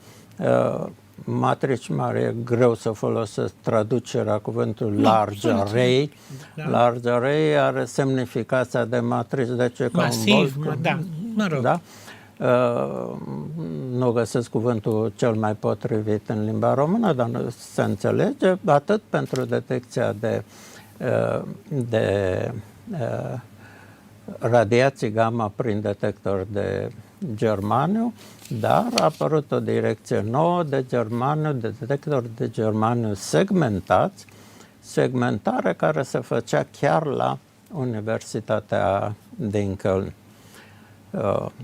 matrici mari, e greu să folosesc traducerea cuvântului large array. Da. Large array are semnificația de matrici, deci ca masiv, un bol, da, mă rog. Da? Nu găsesc cuvântul cel mai potrivit în limba română, dar nu se înțelege, atât pentru detecția de radiații gamma prin detector de germaniu, dar a apărut o direcție nouă de germaniu, de detector de germaniu segmentați, segmentare care se făcea chiar la Universitatea din Köln.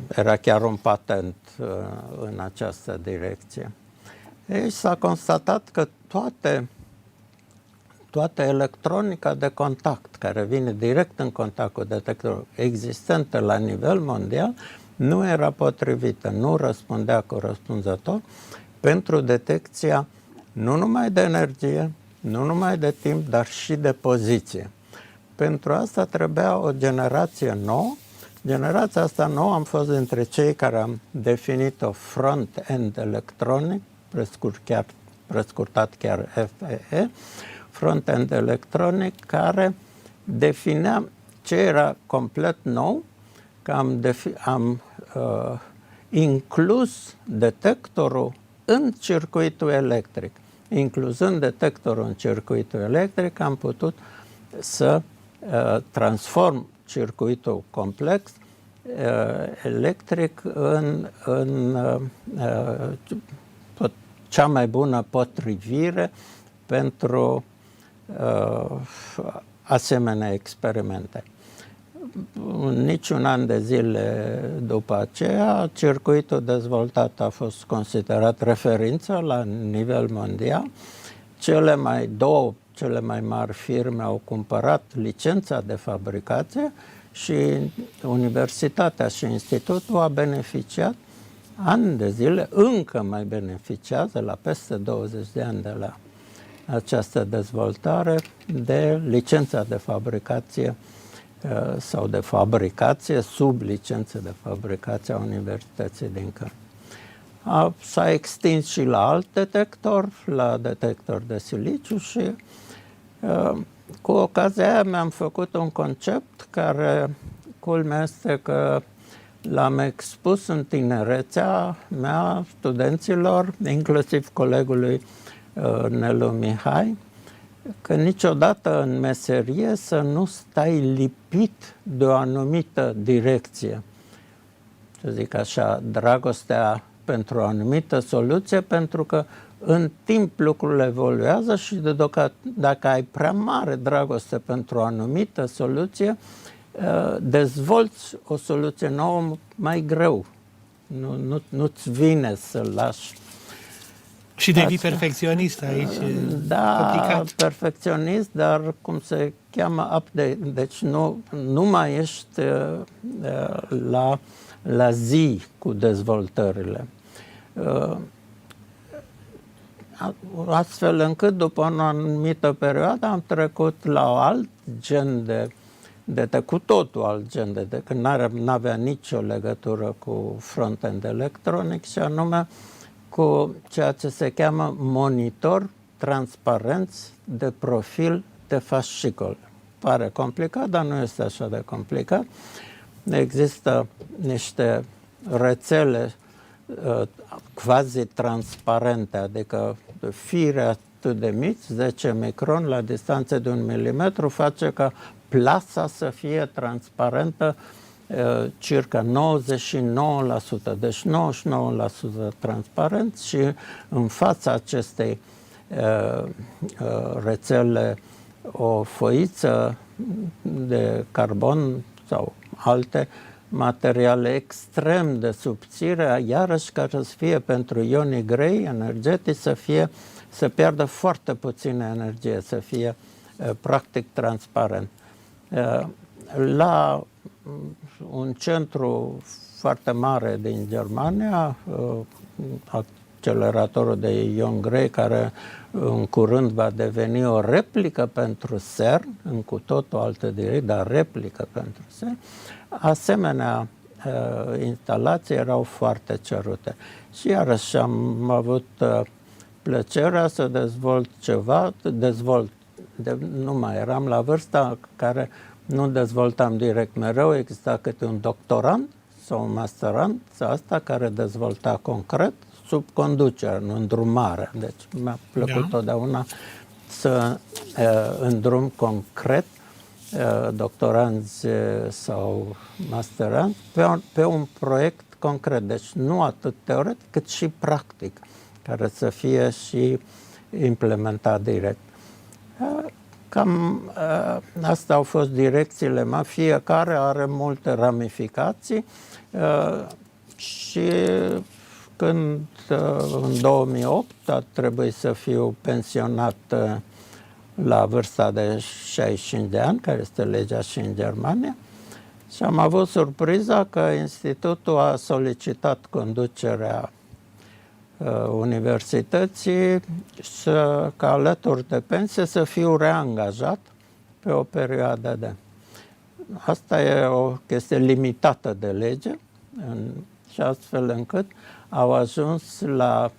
Era chiar un patent în această direcție. Ei, s-a constatat că toată electronica de contact, care vine direct în contact cu detectorul existente la nivel mondial, nu era potrivită, nu răspundea corespunzător pentru detecția nu numai de energie, nu numai de timp, dar și de poziție. Pentru asta trebuia o generație nouă. Generația asta nouă am fost dintre cei care am definit-o front-end electronic, prescurtat chiar FEE, front-end electronic, care definea ce era complet nou, că am inclus detectorul în circuitul electric. Incluzând detectorul în circuitul electric, am putut să transform circuitul complex electric în cea mai bună potrivire pentru asemenea experimente. Niciun an de zile după aceea, circuitul dezvoltat a fost considerat referință la nivel mondial. Cele mai mari firme au cumpărat licența de fabricație și universitatea și institutul a beneficiat ani de zile, încă mai beneficiază la peste 20 de ani de la această dezvoltare de licența de fabricație sau de fabricație sub licență de fabricație a Universității din Köln. S-a extins și la alt detector, la detector de siliciu și cu ocazia aia mi-am făcut un concept care, culmea este că l-am expus în tinerețea mea studenților, inclusiv colegului Nelu Mihai, că niciodată în meserie să nu stai lipit de o anumită direcție. Să zic așa, dragostea pentru o anumită soluție, pentru că în timp lucrurile evoluează și dacă ai prea mare dragoste pentru o anumită soluție, dezvolți o soluție nouă mai greu. Nu-ți vine să lași. Și devii perfecționist aici. Da, complicat. perfecționist, dar cum se cheamă update. Deci nu mai ești la zi cu dezvoltările. Astfel încât după o anumită perioadă am trecut la alt gen cu totul alt gen de că n-avea nicio legătură cu front-end electronic și anume cu ceea ce se cheamă monitor transparenți de profil de fascicol. Pare complicat, dar nu este așa de complicat. Există niște rețele quasi-transparente, adică fire atât de mici, 10 micron, la distanță de 1 milimetru, face ca plasa să fie transparentă circa 99%, deci 99% transparent și în fața acestei rețele o foiță de carbon sau alte materiale extrem de subțire, iarăși care să fie pentru ionii grei, energetici, să pierdă foarte puțină energie, să fie practic transparent. La un centru foarte mare din Germania, acceleratorul de ion grei, care în curând va deveni o replică pentru CERN, în cu totul altă direcție, dar replică pentru CERN, asemenea instalații erau foarte cerute. Și iarăși am avut plăcerea să dezvolt ceva, nu mai eram la vârsta care nu dezvoltam direct, mereu exista câte un doctorand sau un masterand, asta care dezvolta concret sub conducere, în îndrumare. Deci mi-a plăcut totdeauna să îndrum concret doctoranzi sau masteranți pe un proiect concret. Deci nu atât teoretic, cât și practic, care să fie și implementat direct. Cam astea au fost direcțiile mele. Fiecare are multe ramificații și când în 2008 a trebuit să fiu pensionat la vârsta de 65 de ani, care este legea și în Germania, și am avut surpriza că institutul a solicitat conducerea universității ca alături de pensie să fiu reangajat pe o perioadă de... Asta e o chestie limitată de lege și astfel încât au ajuns la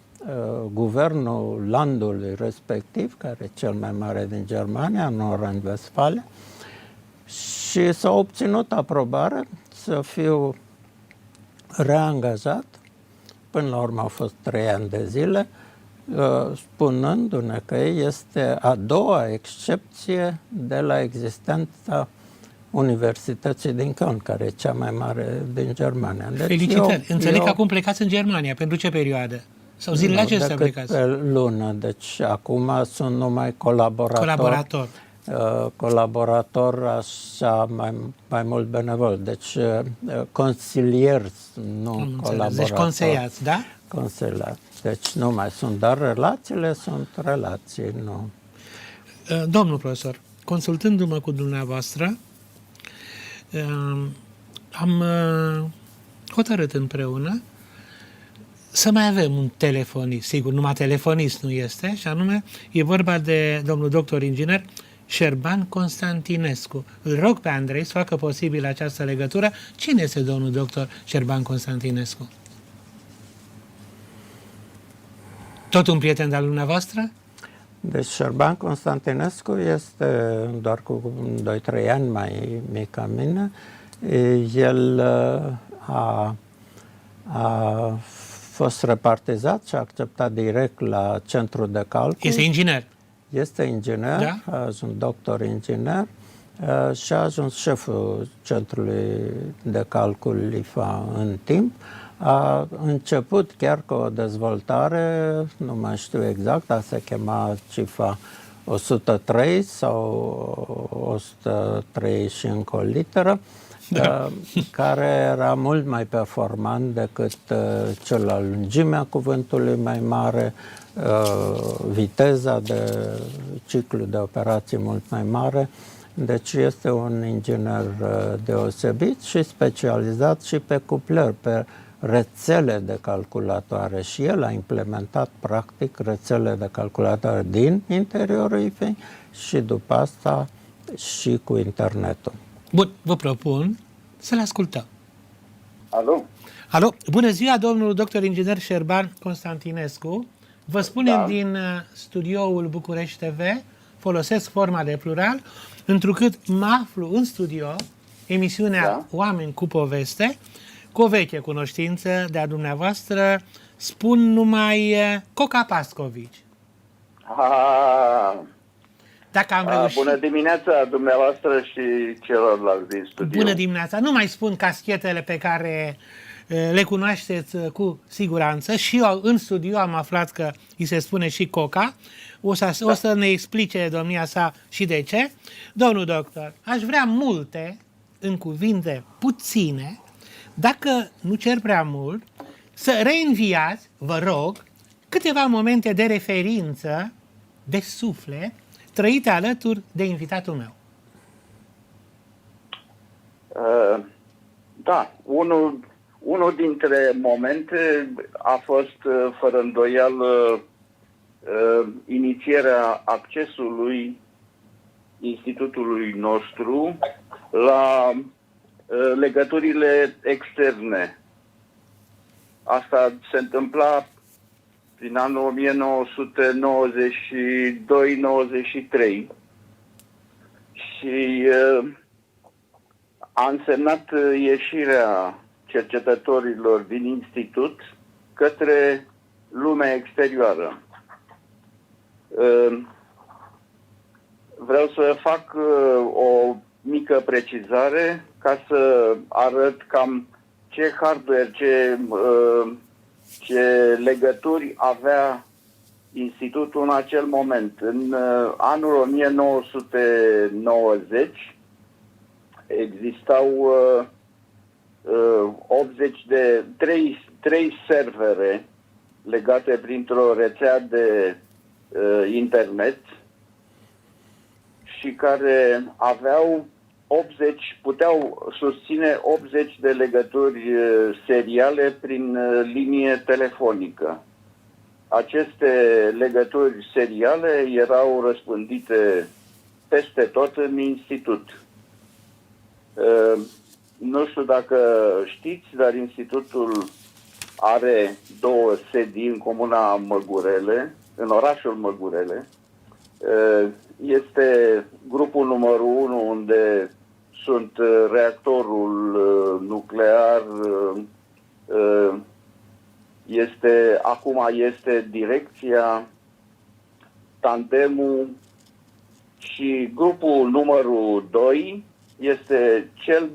guvernul landului respectiv, care e cel mai mare din Germania, Nordrhein-Westfalia, și s-a obținut aprobare să fiu reangajat până la urmă au fost 3 ani de zile, spunându-ne că este a doua excepție de la existența Universității din Köln, care e cea mai mare din Germania. Deci felicitări! Înțeleg că acum plecați în Germania. Pentru ce perioadă? Sau zilele acestea plecați? Pe lună. Deci acum sunt numai colaborator. Colaborator așa mai mult benevol. Deci consilier, nu colaborator. Deci conseiați, da? Consiliați. Deci nu mai sunt, dar relațiile sunt relații, nu. Domnul profesor, consultându-mă cu dumneavoastră, am hotărât împreună să mai avem un telefonist. Sigur, numai telefonist nu este, și anume e vorba de domnul doctor inginer Șerban Constantinescu. Îl rog pe Andrei să facă posibil această legătură. Cine este domnul doctor Șerban Constantinescu? Tot un prieten de-al dumneavoastră? Deci Șerban Constantinescu este doar cu 2-3 ani mai mic ca mine. El a fost repartizat și a acceptat direct la centru de calcul. Este inginer. Este inginer, da? A ajuns doctor inginer și a ajuns șeful centrului de calcul IFA în timp. A început chiar cu o dezvoltare, nu mai știu exact, dar se chema CIFA 103 sau 103 și încă o literă, da. Care era mult mai performant decât cel al lungimea cuvântului mai mare, viteza de ciclu de operații mult mai mare. Deci este un inginer deosebit și specializat și pe cuplări, pe rețele de calculatoare, și el a implementat practic rețele de calculatoare din interiorul IFEI și după asta și cu internetul. Bun, vă propun să-l ascultăm. Alo? Alo, bună ziua, domnul doctor inginer Șerban Constantinescu. Vă spunem din studioul București TV, folosesc forma de plural, întrucât mă aflu în studio, emisiunea Oameni cu poveste, cu o veche cunoștință de-a dumneavoastră, spun numai Coca Pascovici. Dacă am reușit... Bună dimineața dumneavoastră și celorlalți din studio. Bună dimineața! Nu mai spun caschetele pe care le cunoașteți cu siguranță. Și eu în studio am aflat că îi se spune și Coca. O să ne explice domnia sa și de ce. Domnul doctor, aș vrea multe, în cuvinte puține, dacă nu cer prea mult, să reînviați, vă rog, câteva momente de referință, de suflet, trăite alături de invitatul meu. Da, unul dintre momente a fost, fără îndoială, inițierea accesului institutului nostru la legăturile externe. Asta se întâmpla prin anul 1992-93 și a însemnat ieșirea cercetătorilor din institut către lumea exterioară. Vreau să fac o mică precizare ca să arăt cam ce hardware, ce legături avea institutul în acel moment. În anul 1990 existau 3 servere legate printr-o rețea de internet și care puteau susține 80 de legături seriale prin linie telefonică. Aceste legături seriale erau răspândite peste tot în institut. Nu știu dacă știți, dar institutul are 2 sedii în comuna Măgurele, în orașul Măgurele. Este grupul numărul 1, unde sunt reactorul nuclear, acum este direcția, tandemul și grupul numărul 2 este cel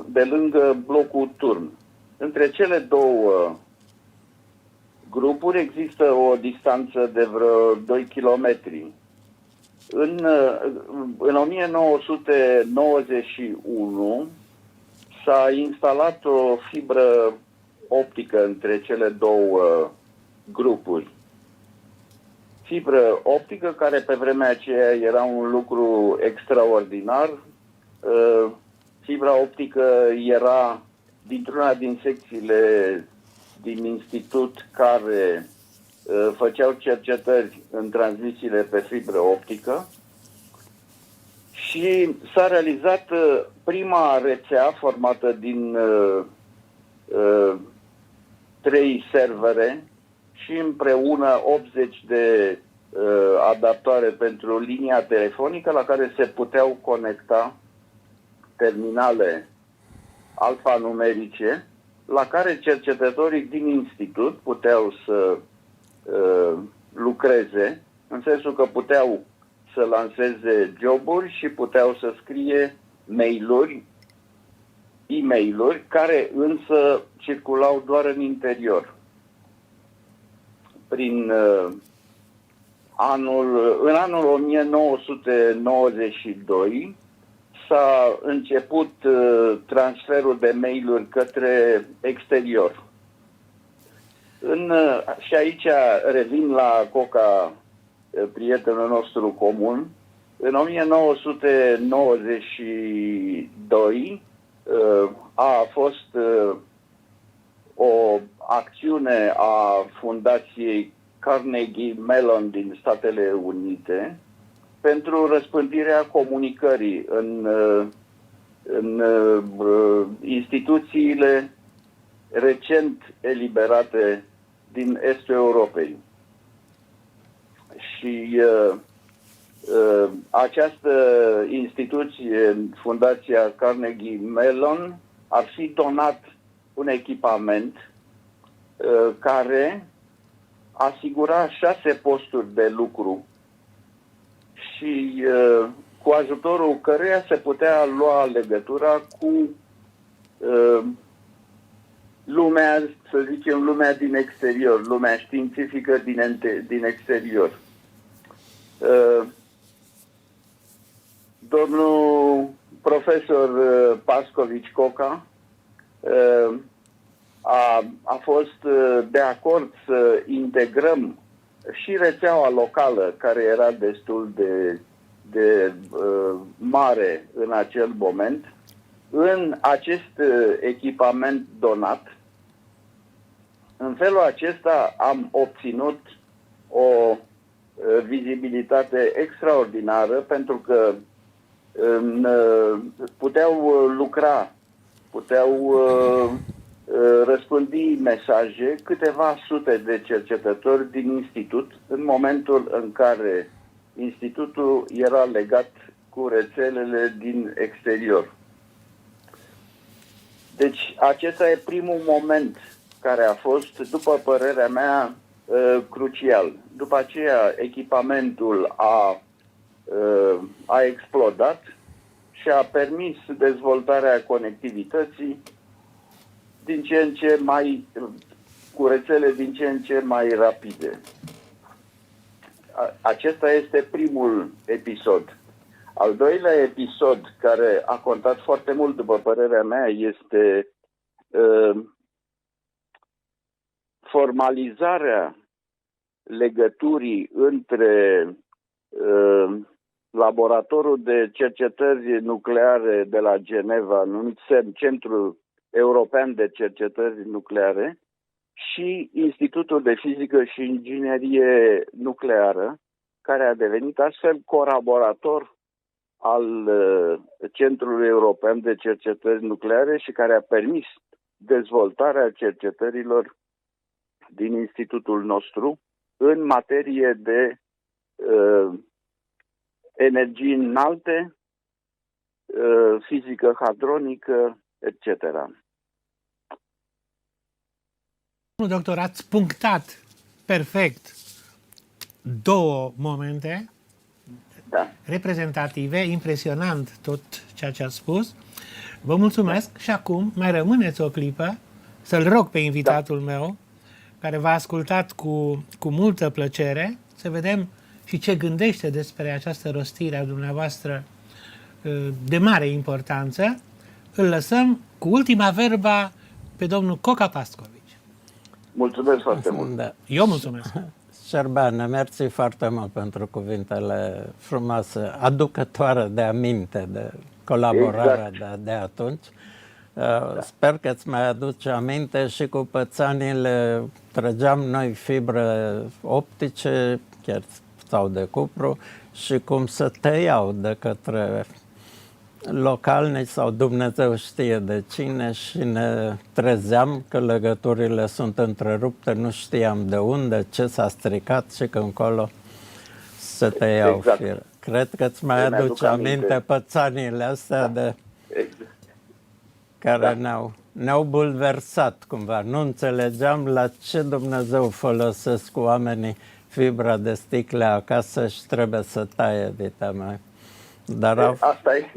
de lângă blocul Turn. Între cele două grupuri există o distanță de vreo 2 km. În 1991 s-a instalat o fibră optică între cele două grupuri. Fibră optică care pe vremea aceea era un lucru extraordinar. Fibra optică era dintr-una din secțiile din institut care făceau cercetări în transmisiile pe fibră optică și s-a realizat prima rețea formată din 3 servere și împreună 80 de adaptoare pentru linia telefonică la care se puteau conecta terminale alfanumerice la care cercetătorii din institut puteau să lucreze, în sensul că puteau să lanseze joburi și puteau să scrie e-mail-uri, care însă circulau doar în interior. În anul 1992 s-a început transferul de mail-uri către exterior. Și aici revin la Coca, prietenul nostru comun. În 1992 a fost o acțiune a Fundației Carnegie Mellon din Statele Unite pentru răspândirea comunicării în instituțiile recent eliberate din estul Europei. Și această instituție, Fundația Carnegie Mellon, ar fi donat un echipament care asigura 6 posturi de lucru și cu ajutorul căreia se putea lua legătura cu lumea, să zicem, lumea din exterior, lumea științifică din exterior. Domnul profesor Pascovici Coca a fost de acord să integrăm și rețeaua locală, care era destul de mare în acel moment, în acest echipament donat. În felul acesta am obținut o vizibilitate extraordinară, pentru că puteau lucra, puteau răspândi mesaje câteva sute de cercetători din institut în momentul în care institutul era legat cu rețelele din exterior. Deci acesta e primul moment care a fost, după părerea mea, crucial. După aceea echipamentul a explodat și a permis dezvoltarea conectivității din ce în ce mai, cu rețele din ce în ce mai rapide. Acesta este primul episod. Al doilea episod, care a contat foarte mult, după părerea mea, este formalizarea legăturii între laboratorul de cercetări nucleare de la Geneva, numit CERN, Centrul European de Cercetări Nucleare, și Institutul de Fizică și Inginerie Nucleară, care a devenit astfel colaborator al Centrului European de Cercetări Nucleare și care a permis dezvoltarea cercetărilor din institutul nostru în materie de energii înalte, fizică hadronică, etc. Domnul doctor, ați punctat perfect două momente Da. reprezentative, impresionant tot ceea ce ați spus. Vă mulțumesc și acum mai rămâneți o clipă să-l rog pe invitatul meu, care v-a ascultat cu multă plăcere, să vedem și ce gândește despre această rostire a dumneavoastră de mare importanță. Îl lăsăm cu ultima verba pe domnul Coca Pascovici. Mulțumesc foarte mult. Da. Eu mulțumesc. Șerban, mersi foarte mult pentru cuvintele frumoase, aducătoare de aminte de colaborarea de atunci. Sper că îți mai aduce aminte și cu pățanile trăgeam noi fibre optice chiar sau de cupru și cum se tăiau de către localnici sau Dumnezeu știe de cine și ne trezeam că legăturile sunt întrerupte, nu știam de unde, ce s-a stricat și că încolo se tăiau fire. Cred că îți mai aduce aminte pățanile astea de care ne-au bulversat cumva. Nu înțelegeam la ce Dumnezeu folosesc oamenii fibra de sticle acasă și trebuie să taie de teamă. Dar asta e.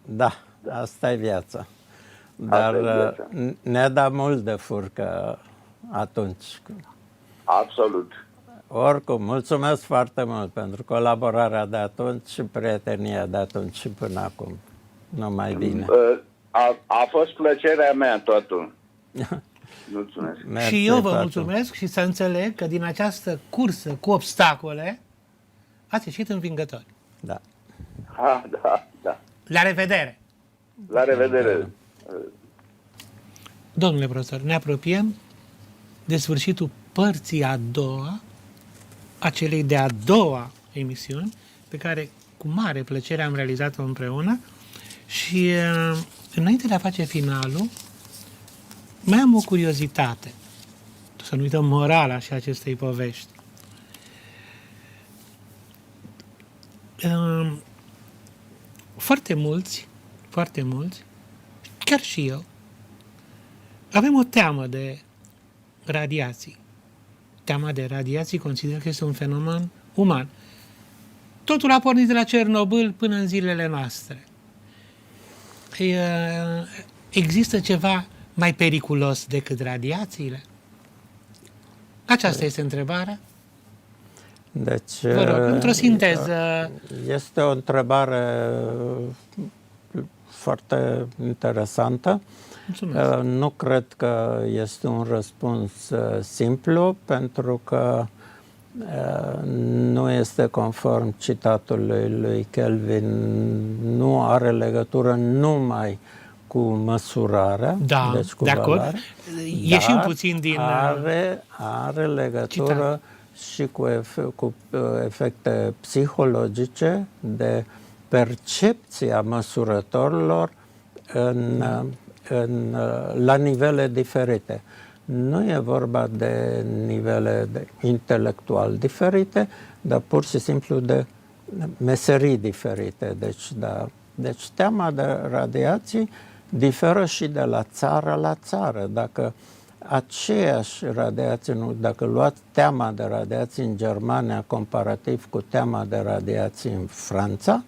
Da, asta e viața. Dar ne-a dat mult de furcă atunci. Absolut. Oricum, mulțumesc foarte mult pentru colaborarea de atunci și prietenia de atunci și până acum. Numai bine. A fost plăcerea mea totul. Mulțumesc. Mersi și eu vă mulțumesc și să înțeleg că din această cursă cu obstacole ați ieșit învingători. Da. Da. La revedere! La revedere! Domnule profesor, ne apropiem de sfârșitul părții a doua a celei de-a doua emisiuni, pe care cu mare plăcere am realizat-o împreună și înainte de a face finalul, mai am o curiozitate. Să nu uităm morala și acestei povești. Foarte mulți, chiar și eu, avem o teamă de radiații. Teama de radiații consider că este un fenomen uman. Totul a pornit de la Cernobâl până în zilele noastre. Există ceva mai periculos decât radiațiile? Aceasta este întrebarea. Deci, vă rog, într-o sinteză. Este o întrebare foarte interesantă. Mulțumesc. Nu cred că este un răspuns simplu, pentru că nu este conform citatului lui Kelvin, nu are legătură numai cu măsurarea, deci cu de acord. valoare, ieșim puțin din... Are legătură și cu efecte psihologice de percepția măsurătorilor la nivele diferite. Nu e vorba de nivele intelectual diferite, dar pur și simplu de meserii diferite. Deci teama de radiații diferă și de la țară la țară. Dacă aceeași radiație, dacă luați teama de radiații în Germania comparativ cu teama de radiații în Franța,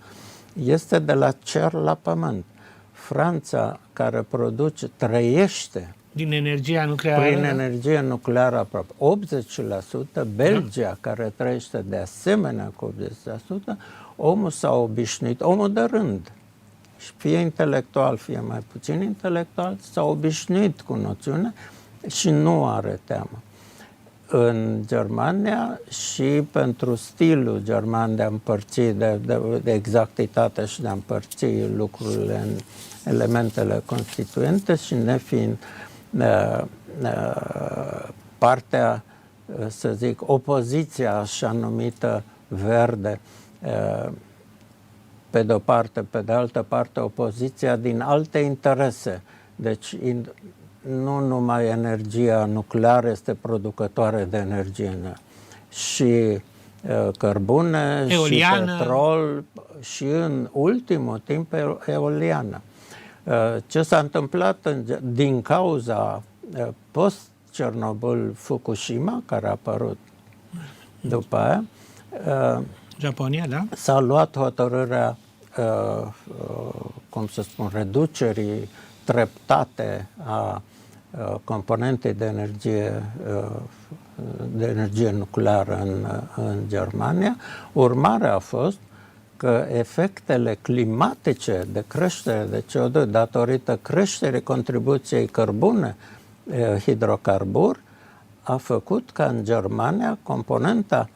este de la cer la pământ. Franța, care trăiește din energia nucleară. Prin energie nucleară aproape 80%, Belgia, care trăiește de asemenea cu 80%, omul s-a obișnuit, omul de rând, fie intelectual, fie mai puțin intelectual, s-a obișnuit cu noțiunea și nu are teamă. În Germania și pentru stilul german de a împărți, de exactitate și de a împărți lucrurile în elementele constituente și nefiind partea, să zic, opoziția așa numită verde, pe de-o parte, pe de altă parte opoziția din alte interese. Deci nu numai energia nucleară este producătoare de energie, și cărbune, eoliană, și petrol și în ultimul timp eoliană. Ce s-a întâmplat din cauza Cernobâl, Fukushima, care a apărut după aia, Japonia, da? s-a luat hotărârea, cum să spun, reducerii treptate a componentei de energie nucleară în Germania. Urmarea a fost că efectele climatice de creștere de CO2 datorită creșterii contribuției cărbune, hidrocarburi, a făcut ca în Germania componenta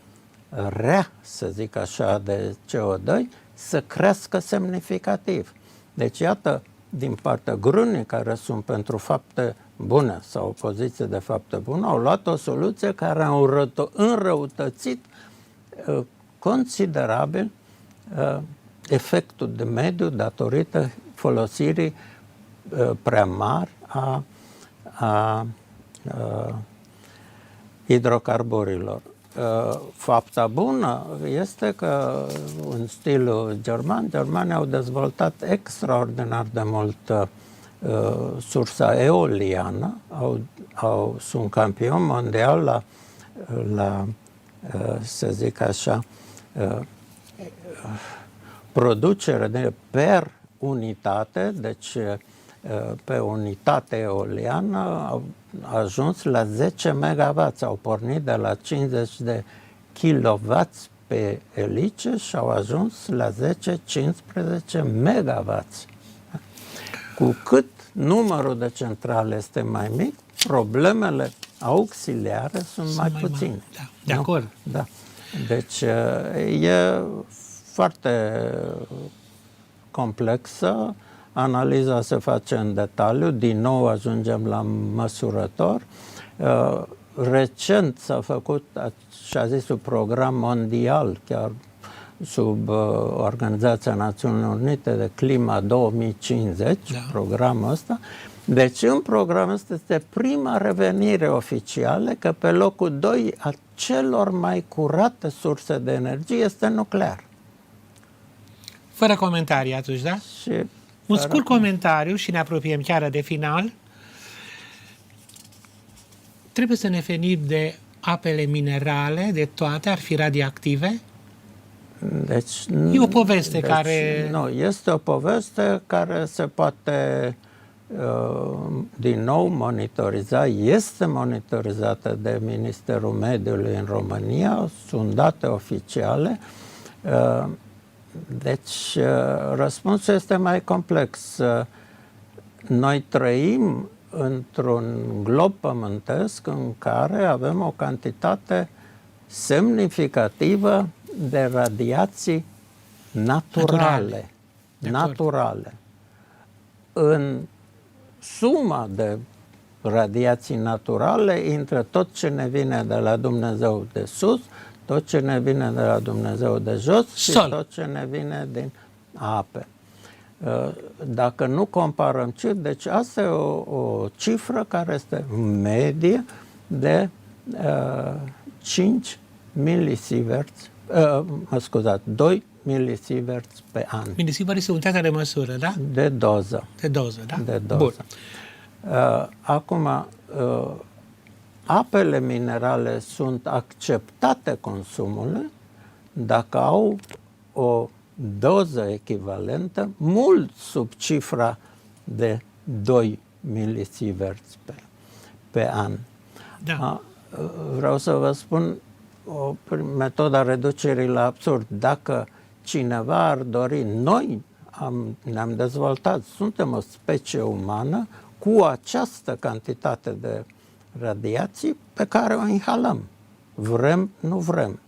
rea, să zic așa, de CO2 să crească semnificativ. Deci, iată, din partea grunii care sunt pentru fapte bune sau opoziție de fapte bune, au luat o soluție care a înrăutățit considerabil efectul de mediu datorită folosirii prea mari a hidrocarburilor. Fapta bună este că în stilul german, germanii au dezvoltat extraordinar de mult sursa eoliană, sunt campion mondial la să zic așa, producere de per unitate, deci pe unitate eoliană au ajuns la 10 MW, au pornit de la 50 de kW pe elice și au ajuns la 10-15 MW. Cu cât numărul de centrale este mai mic, problemele auxiliare sunt mai puține. Da, de acord. Da. Deci e foarte complexă, analiza se face în detaliu, din nou ajungem la măsurător. Recent s-a făcut așa zisul program mondial, chiar sub Organizația Națiunilor Unite de Clima 2050, da. Programul ăsta. Deci în programul ăsta este prima revenire oficială că pe locul 2 a celor mai curate surse de energie este nuclear. Fără comentarii atunci, da? Și un scurt comentariu și ne apropiem chiar de final. Trebuie să ne ferim de apele minerale, de toate, ar fi radioactive? Deci, e o poveste care... Nu, este o poveste care se poate din nou monitoriza, este monitorizată de Ministerul Mediului în România, sunt date oficiale. Deci, răspunsul este mai complex. Noi trăim într-un glob pământesc în care avem o cantitate semnificativă de radiații naturale. În suma de radiații naturale intră tot ce ne vine de la Dumnezeu de sus, tot ce ne vine de la Dumnezeu de jos și tot ce ne vine din ape. Dacă nu comparăm deci asta e o cifră care este medie de 5 milisieverts, 2 milisieverts pe an. Milisievert este unitatea de măsură, da? De doză. De doză, da? De doză. Bun. Acum, apele minerale sunt acceptate consumului dacă au o doză echivalentă mult sub cifra de 2 milisieverts pe an. Da. Vreau să vă spun o metoda reducerii la absurd. Dacă cineva ar dori, noi ne-am dezvoltat, suntem o specie umană cu această cantitate de radiații pe care o inhalăm. Vrem, nu vrem.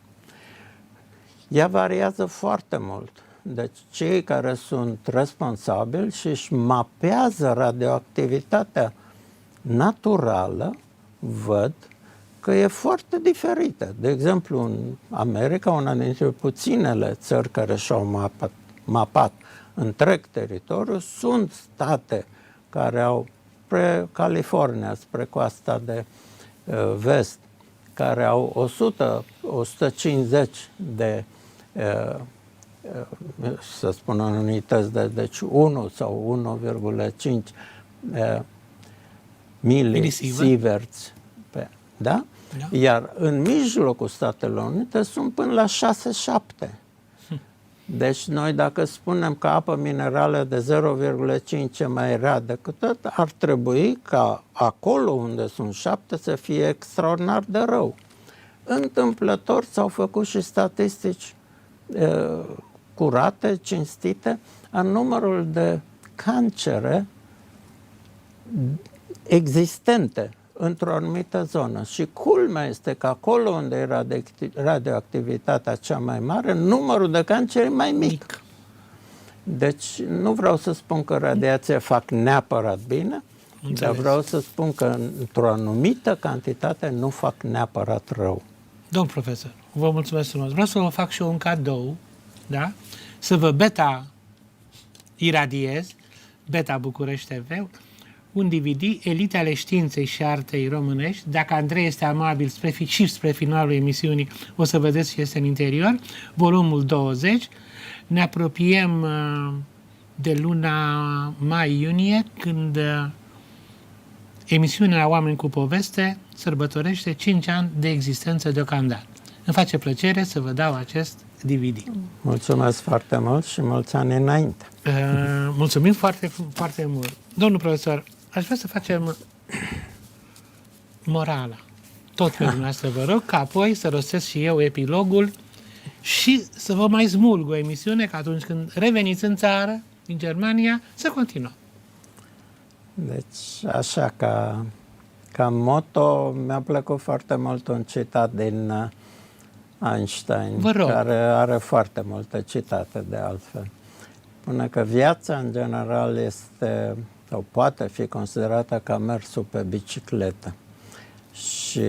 Ea variază foarte mult. Deci cei care sunt responsabili și își mapează radioactivitatea naturală văd că e foarte diferită. De exemplu, în America, una dintre puținele țări care și-au mapat întreg teritoriul, sunt state care au spre California, spre coasta de vest, care au 100-150 de, să spun în unități de, deci 1 sau 1,5 milisieverts Da? Da. Iar în mijlocul Statelor Unite sunt până la 6-7. Deci noi dacă spunem că apă minerală de 0,5 e mai rea decât tot, ar trebui ca acolo unde sunt 7 să fie extraordinar de rău. Întâmplător s-au făcut și statistici curate, cinstite, a numărul de cancere existente într-o anumită zonă. Și culmea este că acolo unde era radioactivitatea cea mai mare, numărul de cancere e mai mic. Deci nu vreau să spun că radiația fac neapărat bine, dar vreau să spun că într-o anumită cantitate nu fac neapărat rău. Domn profesor, vă mulțumesc frumos. Vreau să vă fac și eu un cadou, da? Să vă beta-iradiez, Beta București TV, un DVD, Elite ale științei și artei românești. Dacă Andrei este amabil și spre finalul emisiunii, o să vedeți ce este în interior. Volumul 20. Ne apropiem de luna mai-iunie, când emisiunea Oameni cu Poveste sărbătorește 5 ani de existență deocamdată. Îmi face plăcere să vă dau acest DVD. Mulțumesc foarte mult și mulți ani înainte. Mulțumim foarte, foarte mult. Domnul profesor, aș vrea să facem morala. Tot pe dumneavoastră vă rog, ca apoi să rostesc și eu epilogul și să vă mai smulg o emisiune, că atunci când reveniți în țară, din Germania, să continuăm. Deci, așa, ca motto, mi-a plăcut foarte mult un citat din Einstein, care are foarte multe citate de altfel. Spune că viața, în general, este sau poate fi considerată ca mersul pe bicicletă. Și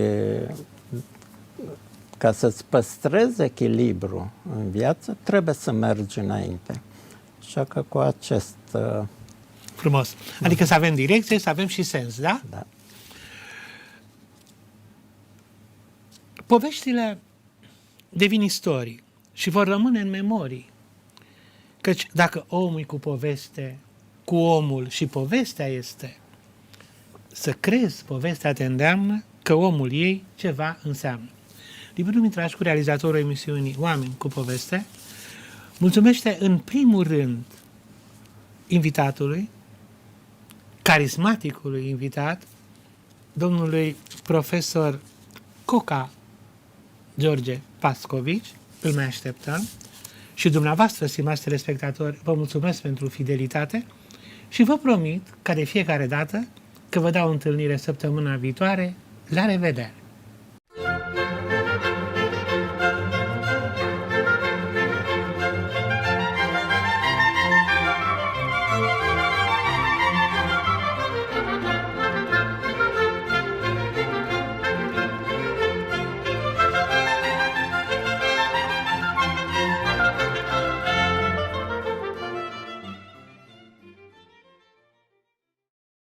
ca să-ți păstrezi echilibru în viață, trebuie să mergi înainte. Așa că cu acest... Frumos. Adică să avem direcție, să avem și sens, da? Da. Poveștile devin istorii și vor rămâne în memorii. Căci dacă omul e cu poveste, cu omul și povestea este, să crezi povestea te îndeamnă că omul ei ceva înseamnă. Liviu Dumitrașcu, realizatorul emisiunii Oameni cu Poveste, mulțumește în primul rând invitatului, carismaticului invitat, domnului profesor Coca George Pascovici, îl mai așteptăm, și dumneavoastră, stimați telespectatori, vă mulțumesc pentru fidelitate și vă promit, ca de fiecare dată, că vă dau întâlnire săptămâna viitoare. La revedere!